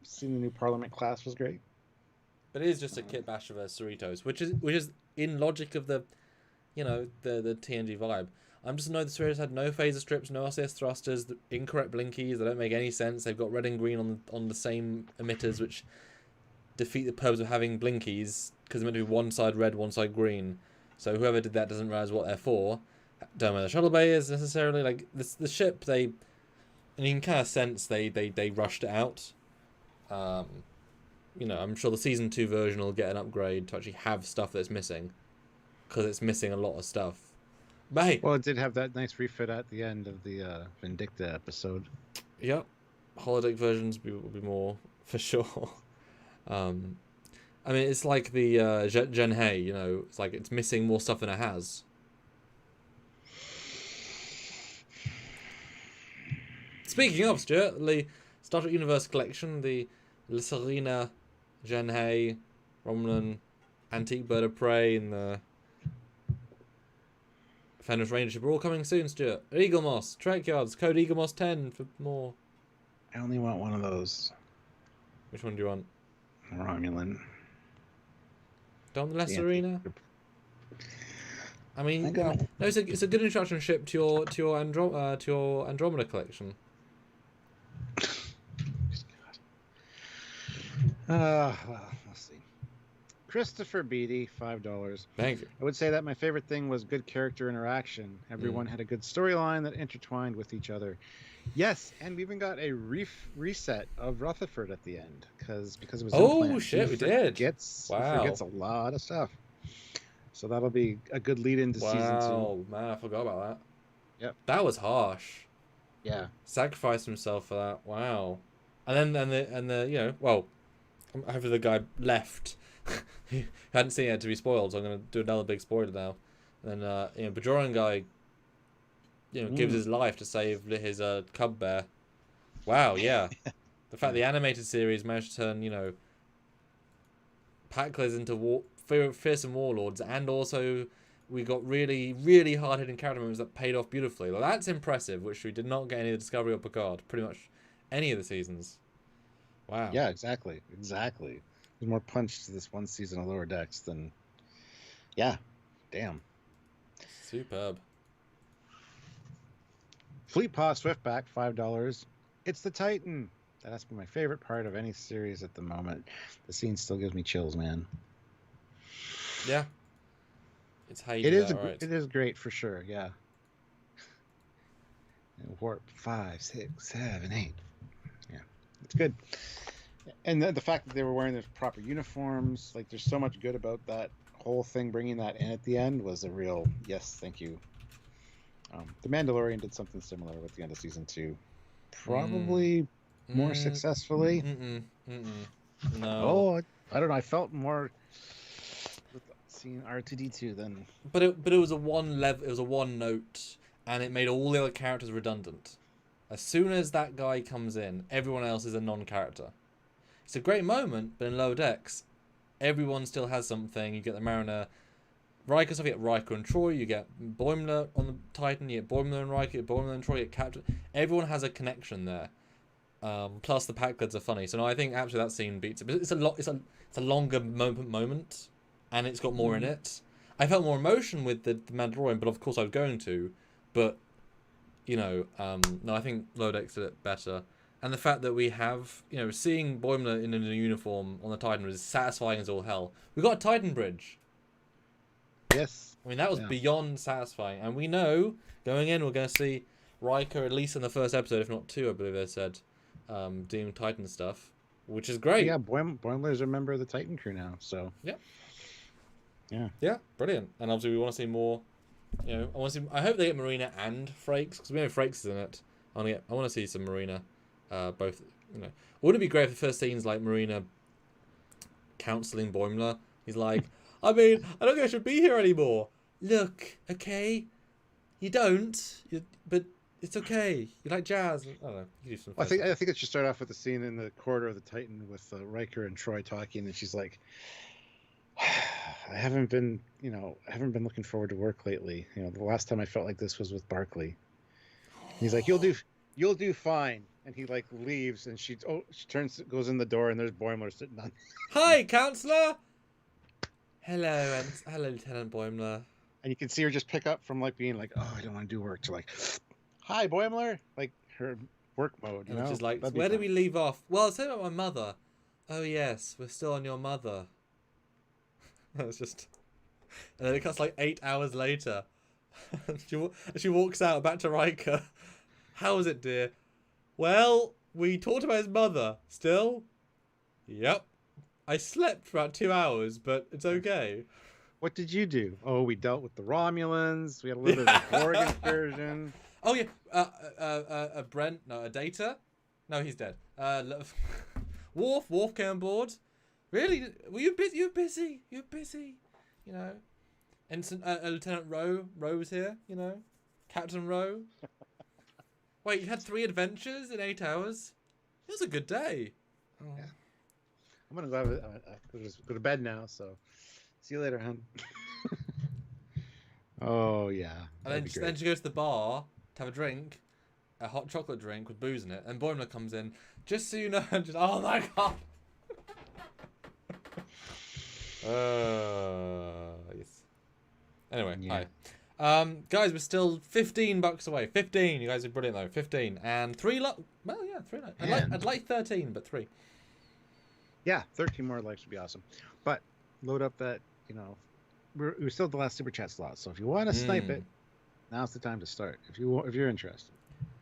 Seeing the new Parliament class was great. But it is just a kit bash of a Cerritos, which is in logic of the, the TNG vibe. I'm just annoyed the Cerritos had no phaser strips, no RCS thrusters, the incorrect blinkies. They don't make any sense. They've got red and green on the same emitters, which defeat the purpose of having blinkies because they're meant to be one side red, one side green. So whoever did that doesn't realize what they're for. Don't know where the shuttle bay is necessarily. Like the ship, and you can kind of sense they rushed it out. I'm sure the season 2 version will get an upgrade to actually have stuff that's missing, because it's missing a lot of stuff. But hey, well, it did have that nice refit at the end of the Vindicta episode. Yep, holodeck versions will be more for sure. I mean, it's like the Gen Hey, it's like it's missing more stuff than it has. Speaking of, Stuart, the Star Trek Universe collection, the Lyserina, Gen Hey, Romulan, Antique Bird of Prey, and the Fenris Ranger ship are all coming soon, Stuart. Eaglemoss, Trekyards, code Eaglemoss 10 for more. I only want one of those. Which one do you want? Romulan. Don't the Lyserina? I mean, no, it's a good introduction ship to your Andromeda collection. Well, let's see. Christopher Beatty, $5. Thank you. I would say that my favorite thing was good character interaction. Everyone had a good storyline that intertwined with each other. Yes, and we even got a reset of Rutherford at the end because it was. Oh shit, we did. He forgets a lot of stuff. So that'll be a good lead into season 2. Wow, man, I forgot about that. Yep. That was harsh. Yeah. Sacrificed himself for that. Wow. And then hopefully the guy left. He hadn't seen it to be spoiled, so I'm gonna do another big spoiler now. And Bajoran guy, gives his life to save his cub bear. Wow, yeah. The fact the animated series managed to turn, Paclides into fearsome warlords, and also we got really, really hard-hitting character moments that paid off beautifully. Well, that's impressive, which we did not get any of the Discovery or Picard, pretty much any of the seasons. Wow. Yeah, exactly. There's more punch to this one season of Lower Decks than... Yeah. Damn. Superb. Fleet Paw Swiftback, $5. It's the Titan. That has been my favorite part of any series at the moment. The scene still gives me chills, man. Yeah. It's how you do that, right? It is great for sure, yeah. Warp 5, 6, 7, 8. Yeah, it's good. And the fact that they were wearing their proper uniforms, like there's so much good about that whole thing. Bringing that in at the end was a real yes, thank you. The Mandalorian did something similar with the end of season 2, probably more successfully. No. Oh, I don't know. I felt more with seeing R2D2 than. But it was a one level. It was a one note, and it made all the other characters redundant. As soon as that guy comes in, everyone else is a non-character. It's a great moment, but in Lower Decks, everyone still has something. You get the Mariner, Riker stuff. You get Riker and Troy. You get Boimler on the Titan. You get Boimler and Riker. You get Boimler and Troy. You get Captain. Everyone has a connection there. Plus the Paclides are funny. So no, I think actually that scene beats it. But it's a longer moment, and it's got more in it. I felt more emotion with the Mandalorian, but of course I was going to. But no, I think Lower Decks did it better. And the fact that we have, seeing Boimler in a new uniform on the Titan was satisfying as all hell. We got a Titan bridge. Yes. I mean, that was beyond satisfying. And we know, going in, we're going to see Riker, at least in the first episode, if not two, I believe they said, doing Titan stuff, which is great. Yeah, Boimler's a member of the Titan crew now, so... Yeah. Yeah. Yeah, brilliant. And obviously we want to see more, you know, I hope they get Marina and Frakes, because we know Frakes is in it. I want to see some Marina, both, you know. Wouldn't it be great if the first scene's like Marina counselling Boimler? He's like, I mean, I don't think I should be here anymore. Look, okay, you don't, but it's okay. You like jazz. I don't know. You do some I think it should start off with the scene in the corridor of the Titan with Riker and Troy talking, and she's like, I haven't been looking forward to work lately. You know, the last time I felt like this was with Barclay. And he's like, you'll do fine. And he like leaves, and she goes in the door, and there's Boimler sitting on. Hi, counselor. Hello, Lieutenant Boimler. And you can see her just pick up from like being like, oh, I don't want to do work, to like, hi, Boimler, like her work mode. You know? Which is like, where did we leave off? Well, it's about my mother. Oh yes, we're still on your mother. It's just, and then it cuts like 8 hours later. she walks out back to Riker. How is it, dear? Well, we talked about his mother. Still? Yep. I slept for about 2 hours, but it's okay. What did you do? Oh, we dealt with the Romulans. We had a little bit of a Borg excursion. Oh yeah, a Data? No, he's dead. Worf came on board. Really? Were you busy? You're busy. You know. Ensign, Lieutenant Rowe was here. You know, Captain Rowe. Wait, you had 3 adventures in 8 hours? It was a good day. Oh. Yeah. I'm gonna go to bed now. So, see you later, hon. Oh yeah. And then she goes to the bar to have a drink, a hot chocolate drink with booze in it, and Boimler comes in. Just so you know, just oh my god. Yes. Anyway, yeah. Hi. Guys, we're still $15 away. 15. You guys are brilliant though. 15 and 3 well, yeah, 3 I'd like 13, but 3. Yeah, 13 more likes would be awesome. But load up that, you know, we still have the last super chat slot. So if you want to snipe it, now's the time to start. If you're interested,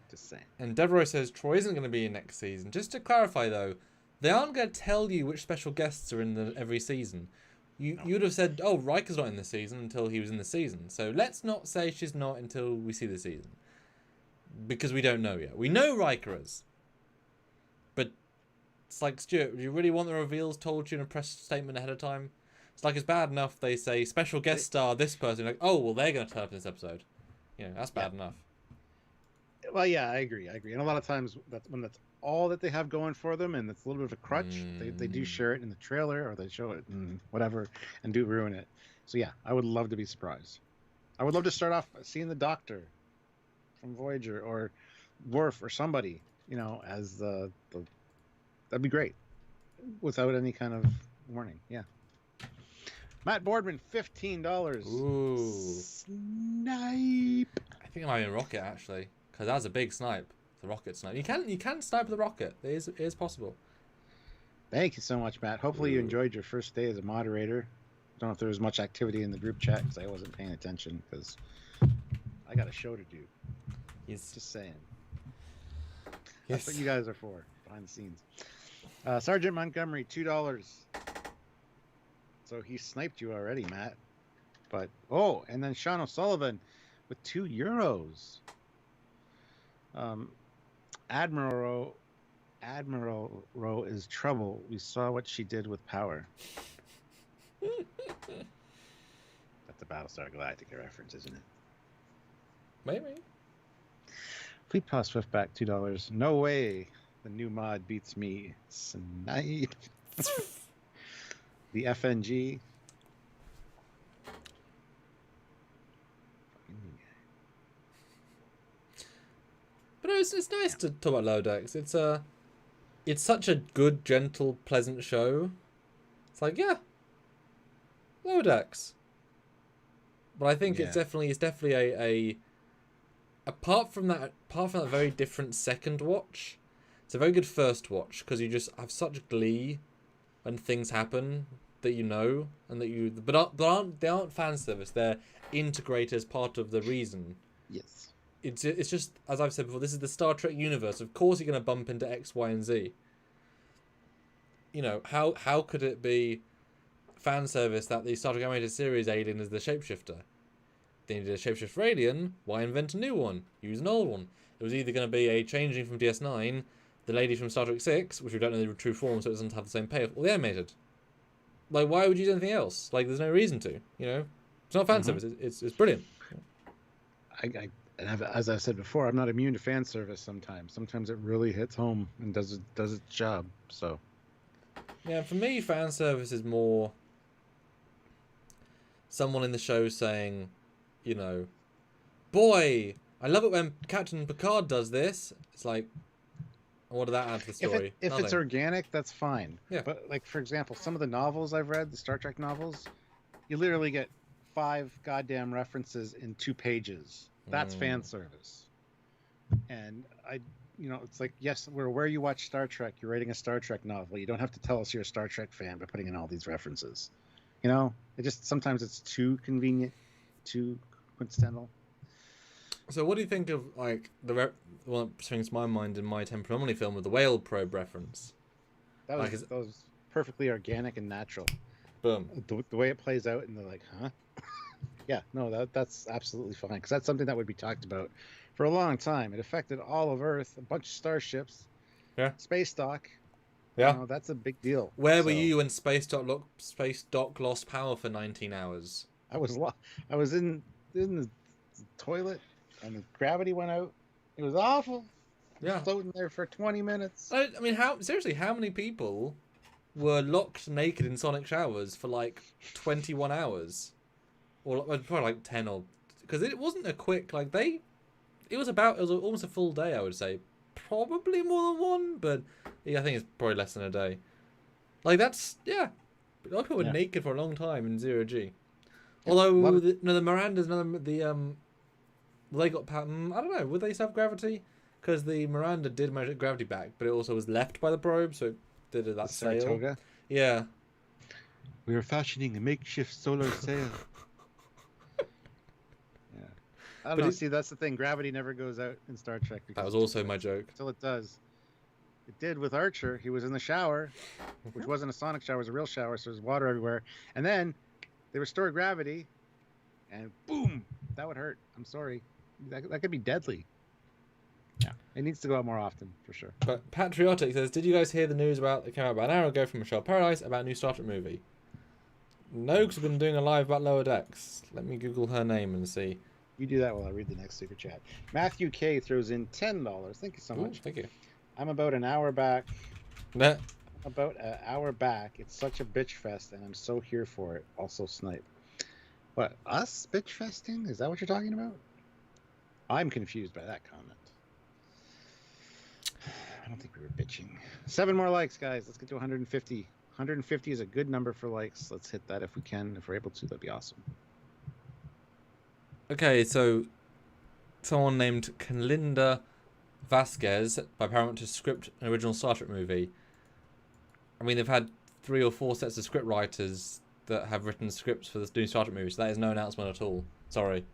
just saying. And Devereaux says Troy isn't going to be in next season. Just to clarify though, they aren't going to tell you which special guests are in every season. You would have said, oh, Riker's not in this season until he was in the season. So let's not say she's not until we see the season. Because we don't know yet. We know Riker is. But it's like, Stuart, do you really want the reveals told you in a press statement ahead of time? It's like, it's bad enough they say, special guest star, this person. Like, oh, well, they're going to turn up in this episode. You know, that's bad enough. Well, yeah, I agree. And a lot of times, that's all that they have going for them, and it's a little bit of a crutch. They do share it in the trailer, or they show it in whatever, and do ruin it. So yeah, I would love to be surprised. I would love to start off seeing the Doctor from Voyager, or Worf, or somebody, you know, as the that'd be great, without any kind of warning. Yeah. Matt Boardman, $15. Ooh. Snipe. I think it might be a rocket actually, because that's a big snipe. The rocket snipe. You can snipe the rocket. It is possible. Thank you so much, Matt. Hopefully you enjoyed your first day as a moderator. I don't know if there was much activity in the group chat because I wasn't paying attention because I got a show to do. Yes. Just saying. Yes. That's what you guys are for, behind the scenes. Sergeant Montgomery, $2. So he sniped you already, Matt. But and then Sean O'Sullivan with €2. Admiral Rowe is trouble. We saw what she did with power. That's a Battlestar Galactica reference, isn't it? Maybe. Fleet Pass Swiftback, $2. No way the new mod beats me. Snipe. The FNG. But no, it's nice to talk about Lower Decks. It's such a good, gentle, pleasant show. It's like, yeah, Lower Decks. But I think it's definitely a apart from that very different second watch, it's a very good first watch because you just have such glee when things happen that you know and that you, they aren't fan service. They're integrated as part of the reason. Yes. It's just, as I've said before, this is the Star Trek universe. Of course, you're going to bump into X, Y, and Z. You know, how could it be fan service that the Star Trek animated series alien is the shapeshifter? They needed a shapeshifter alien. Why invent a new one? Use an old one. It was either going to be a changeling from DS9, the lady from Star Trek 6, which we don't know the true form, so it doesn't have the same payoff, or the animated. Like, why would you do anything else? Like, there's no reason to. You know, it's not fan service. It's brilliant. As I said before, I'm not immune to fan service. Sometimes it really hits home and does its job. So. Yeah, for me, fan service is more someone in the show saying, you know, boy, I love it when Captain Picard does this. It's like, what did that add to the story? If it's organic, that's fine. Yeah. But, like, for example, some of the novels I've read, the Star Trek novels, you literally get 5 goddamn references in 2 pages. That's fan service. And it's like, yes, we're where you watch Star Trek. You're reading a Star Trek novel. You don't have to tell us you're a Star Trek fan by putting in all these references. You know, sometimes it's too convenient, too coincidental. So what do you think of, like, the one that springs to my mind in My Temper Anomaly film with the whale probe reference? That was perfectly organic and natural. Boom. The way it plays out, and they're like, huh? Yeah, no, that's absolutely fine, because that's something that would be talked about for a long time. It affected all of Earth, a bunch of starships, space dock. Yeah, you know, that's a big deal. Where were you when Space Dock lost power for 19 hours? I was in the toilet, and the gravity went out. It was awful. Yeah, floating there for 20 minutes. I mean, how many people were locked naked in sonic showers for like 21 hours? Or probably like 10, or because it wasn't a quick, like, it was almost a full day, I would say. Probably more than one, but yeah, I think it's probably less than a day. Like, that's, yeah. A lot of people were naked for a long time in 0G. Although the Mirandas, they got I don't know, would they still have gravity? Because the Miranda did manage to get gravity back, but it also was left by the probe, so it did that sail. Saratoga? Yeah. We were fashioning a makeshift solar sail. I don't know. See, that's the thing. Gravity never goes out in Star Trek. That was also my joke. Until it does. It did with Archer. He was in the shower, which wasn't a sonic shower. It was a real shower, so there's water everywhere. And then they restored gravity, and boom! That would hurt. I'm sorry. That could be deadly. Yeah. It needs to go out more often, for sure. But Patriotic says, did you guys hear the news that came out about an hour ago from Michelle Paradise about a new Star Trek movie? No, because I've been doing a live about Lower Decks. Let me Google her name and see. You do that while I read the next super chat. Matthew K throws in $10. Thank you so much. Thank you. I'm about an hour back. Nah. About an hour back. It's such a bitch fest, and I'm so here for it. Also, Snipe. What, us bitch festing? Is that what you're talking about? I'm confused by that comment. I don't think we were bitching. 7 more likes, guys. Let's get to 150. 150 is a good number for likes. Let's hit that if we can. If we're able to, that'd be awesome. Okay, so someone named Canlinda Vasquez by Paramount to script an original Star Trek movie. I mean, they've had 3 or 4 sets of script writers that have written scripts for this new Star Trek movie, so that is no announcement at all. Sorry.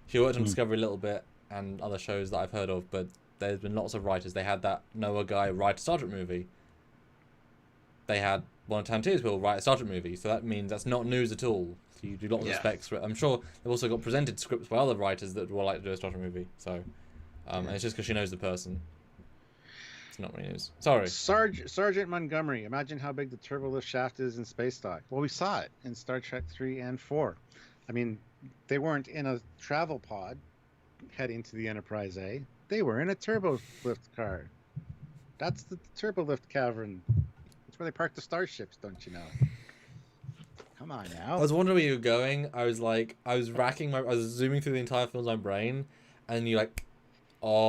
She worked on Discovery a little bit and other shows that I've heard of, but there's been lots of writers. They had that Noah guy write a Star Trek movie. They had one of Tarantino's people write a Star Trek movie, so that means that's not news at all. So you do lots of specs for it. I'm sure they've also got presented scripts by other writers that would like to do a Star Trek movie. So, and it's just because she knows the person. It's not really news. Sorry. Sergeant Montgomery. Imagine how big the turbolift shaft is in space dock. Well, we saw it in Star Trek 3 and 4. I mean, they weren't in a travel pod heading to the Enterprise A. They were in a turbolift car. That's the turbolift cavern. That's where they park the starships, don't you know? Come on now. I was wondering where you were going. I was zooming through the entire film in my brain, and you're like, oh.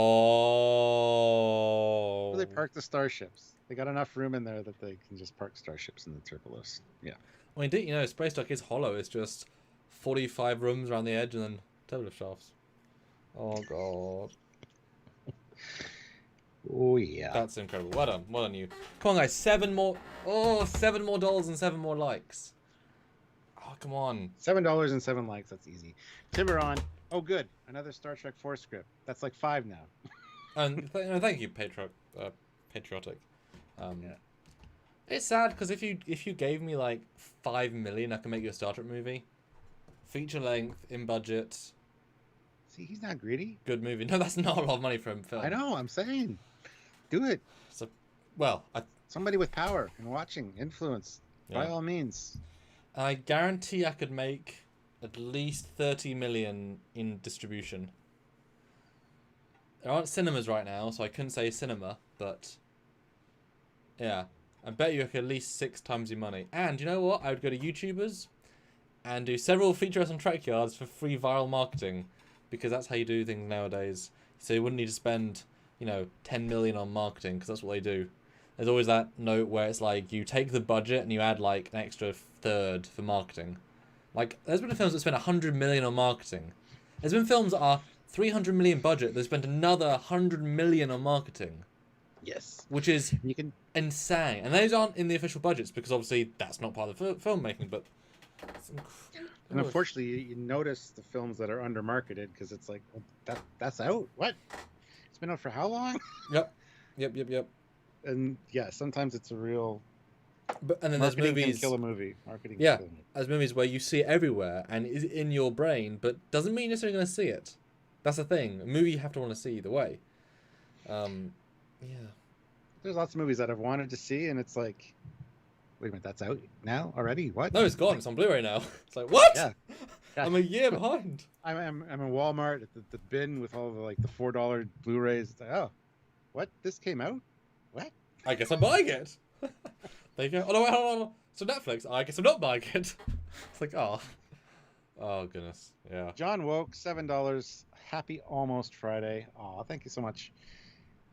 Where they park the starships. They got enough room in there that they can just park starships in the turbolifts. Yeah. Well, indeed, space dock is hollow. It's just 45 rooms around the edge and then turbolift shafts. Oh, God. Oh yeah. That's incredible. Well done you. Come on guys, $7 more and 7 more likes. Oh, come on. $7 and 7 likes. That's easy. Tiburon. Oh, good. Another Star Trek 4 script. That's like 5 now. And thank you, patriotic. Yeah. It's sad because if you gave me like 5 million, I can make you a Star Trek movie, feature length, in budget. See, he's not greedy. Good movie. No, that's not a lot of money for a film. I know. I'm saying, do it. So, well, Somebody with power and watching influence, by all means. I guarantee I could make at least 30 million in distribution. There aren't cinemas right now, so I couldn't say cinema, but yeah, I bet you I could at least 6 times your money. And you know what? I would go to YouTubers and do several features on Trekyards for free viral marketing, because that's how you do things nowadays. So you wouldn't need to spend, 10 million on marketing, because that's what they do. There's always that note where it's like you take the budget and you add like an extra third for marketing. Like, there's been films that spend 100 million on marketing. There's been films that are 300 million budget that spent another 100 million on marketing. Yes. Which is insane. And those aren't in the official budgets because obviously that's not part of the filmmaking, but... And unfortunately, you notice the films that are under-marketed because it's like, well, that's out? What? It's been out for how long? Yep. And yeah, sometimes it's a real... And then there's movies... can kill a movie. Marketing yeah, can kill a movie. there's movies where you see it everywhere and is in your brain, but doesn't mean you're necessarily going to see it. That's the thing. A movie you have to want to see either way. Yeah. There's lots of movies that I've wanted to see, and it's like, wait a minute, that's out now already? What? No, it's gone. It's on Blu-ray now. It's like, what? Yeah. I'm a year behind. I'm in Walmart at the bin with all the $4 Blu-rays. It's like, oh, what? This came out? What? I guess I'm buying it. There you go. Oh no, wait, hold on. So Netflix. I guess I'm not buying it. It's like, oh goodness, yeah. John Woke, $7. Happy almost Friday. Oh, thank you so much.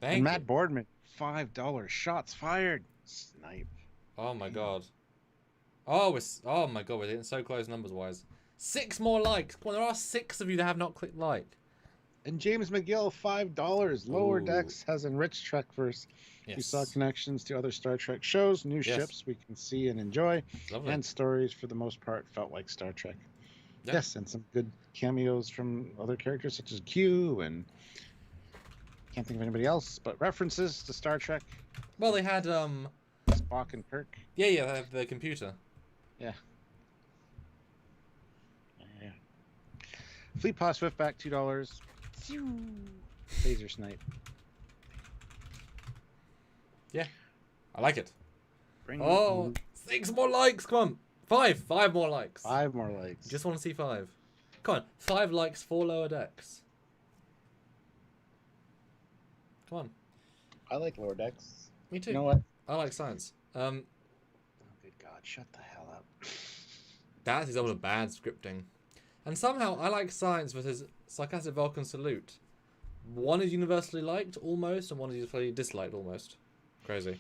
Thank and you. Matt Boardman, $5. Shots fired. Snipe. Oh my god. Oh my god, we're getting so close numbers wise. 6 more likes. Come on, there are 6 of you that have not clicked like. And James McGill, $5. Lower Ooh. Decks has enriched Trekverse. Yes. We saw connections to other Star Trek shows, new ships we can see and enjoy, Lovely. and stories for the most part felt like Star Trek. Yeah. Yes, and some good cameos from other characters such as Q and can't think of anybody else, but references to Star Trek. Well, they had Spock and Kirk. Yeah, they have the computer. Yeah. Fleet Paw Swiftback, $2. Phaser Snipe. Yeah, I like it. Bring 6 more likes. Come on, 5 more likes. 5 more likes. Just want to see 5. Come on, 5 likes for Lower Decks. Come on. I like Lower Decks. Me too. You know what? I like science. Oh, good God, shut the hell up. That is all the bad scripting. And somehow I like science versus Sarcastic Vulcan Salute. One is universally liked almost, and one is universally disliked almost. Crazy.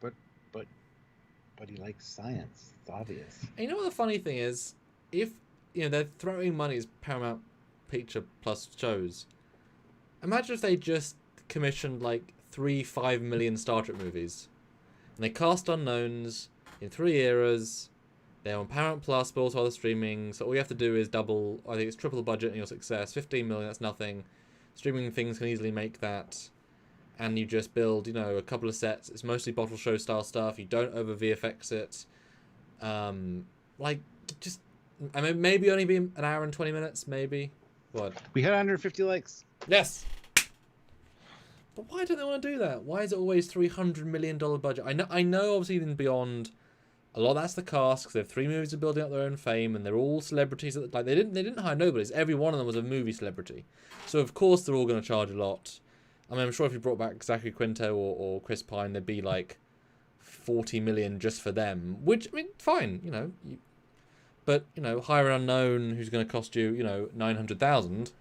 But he likes science. It's obvious. And you know what the funny thing is? If they're throwing money as Paramount Picture Plus shows, imagine if they just commissioned like 3-5 million Star Trek movies, and they cast unknowns in 3 eras. They're on Paramount Plus, but also other streaming. So all you have to do is double. I think it's triple the budget and your success. 15 million. That's nothing. Streaming things can easily make that. And you just build, a couple of sets. It's mostly bottle show style stuff. You don't over VFX it. Maybe only be an hour and 20 minutes, maybe. What? We had 150 likes. Yes. But why don't they want to do that? Why is it always $300 million budget? I know obviously even beyond, a lot of that's the cast, because they have 3 movies are building up their own fame, and they're all celebrities. Like they didn't hire nobodies. Every one of them was a movie celebrity. So of course they're all going to charge a lot. I mean, I'm sure if you brought back Zachary Quinto or Chris Pine, there'd be like 40 million just for them. Which, I mean, fine, but hire an unknown who's going to cost you, 900,000,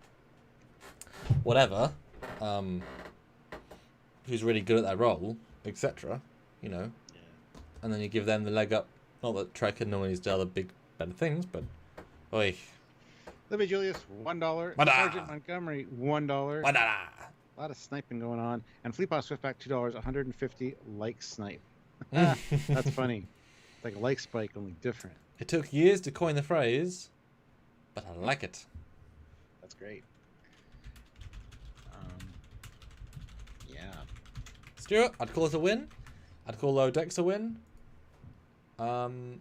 whatever. Who's really good at that role, etc. Yeah. And then you give them the leg up. Not that Trek had normally done other big better things, but oi. Libby Julius, $1. Wada. Sergeant Montgomery, $1. Wada. A lot of sniping going on. And Fleetboss Swiftback, $2, 150 like snipe. That's funny. It's like a like spike, only different. It took years to coin the phrase, but I like it. That's great. Yeah. Stuart, I'd call it a win. I'd call Low Decks a win. And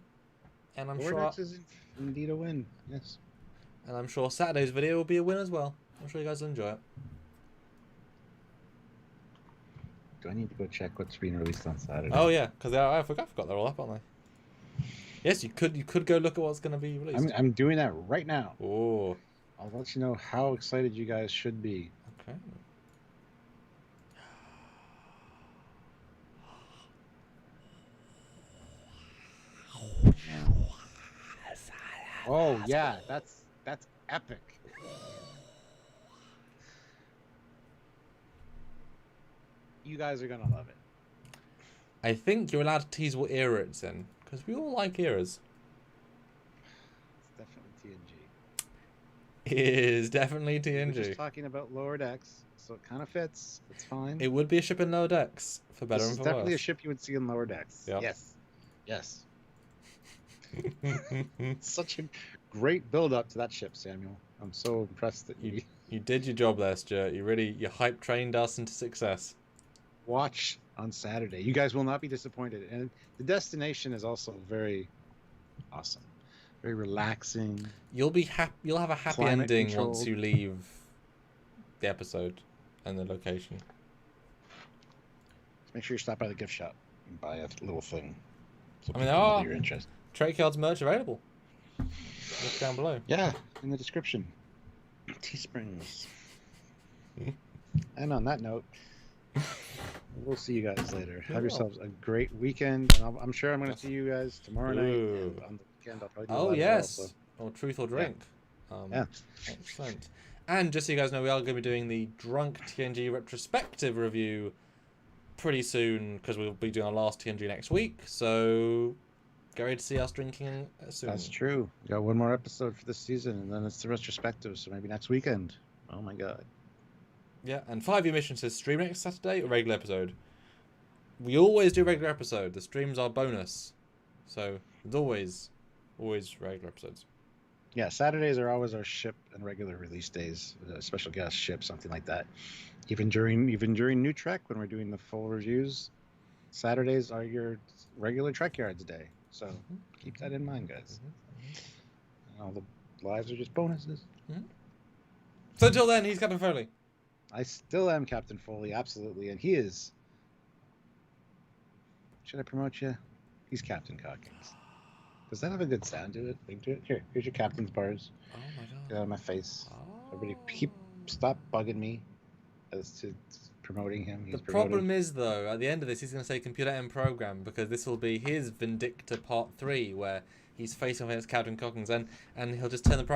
I'm sure. Decks is indeed a win. Yes. And I'm sure Saturday's video will be a win as well. I'm sure you guys will enjoy it. Do I need to go check what's being released on Saturday? Oh yeah, because I forgot they're all up, aren't they? Yes, you could go look at what's going to be released. I'm doing that right now. Oh. I'll let you know how excited you guys should be. Okay. Oh yeah, that's epic. You guys are gonna love it. I think you're allowed to tease what era it's in, because we all like eras. It's definitely TNG. It is definitely TNG. We're just talking about lower decks, so it kind of fits. It's fine. It would be a ship in lower decks, for better This and is for definitely a worse. ship you would see in lower decks. Yep. Yes. Yes. Such a great build up to that ship, Samuel. I'm so impressed that you You did your job there, Stuart. You hype trained us into success. watch on Saturday. You guys will not be disappointed. And the destination is also very awesome. Very relaxing. You'll have a happy Climate ending controlled. once you leave the episode and the location. Make sure you stop by the gift shop and buy a little thing. So I mean, people know that you're interested. Trekyards merch available. Look down below. Yeah, in the description. Teesprings. And on that note, we'll see you guys later. Have yourselves a great weekend. And I'm sure I'm going to see you guys tomorrow night. Ooh. And on the weekend, I'll probably do a Oh live yes, as or Truth or Drink. Yeah. Excellent. And just so you guys know, we are going to be doing the Drunk TNG retrospective review pretty soon, because we'll be doing our last TNG next week. So get ready to see us drinking soon. That's true. We got one more episode for this season, and then it's the retrospective. So maybe next weekend. Oh my god. Yeah, and 5-year mission says stream next Saturday or regular episode. We always do regular episode. The streams are bonus, so it's always regular episodes. Yeah, Saturdays are always our ship and regular release days. A special guest ship, something like that. Even during New Trek, when we're doing the full reviews, Saturdays are your regular Trekyards day. So keep that in mind, guys. And all the lives are just bonuses. So until then, he's Captain Foley. I still am Captain Foley, absolutely, and he is. Should I promote you? He's Captain Cockings. Does that have a good sound to it? Link to it? Here's your captain's bars. Oh my god. Get out of my face. Oh. Everybody, stop bugging me as to promoting him. He's The problem is, though, at the end of this, he's going to say computer end program, because this will be his Vindicta Part 3, where he's facing against Captain Cockings, and he'll just turn the program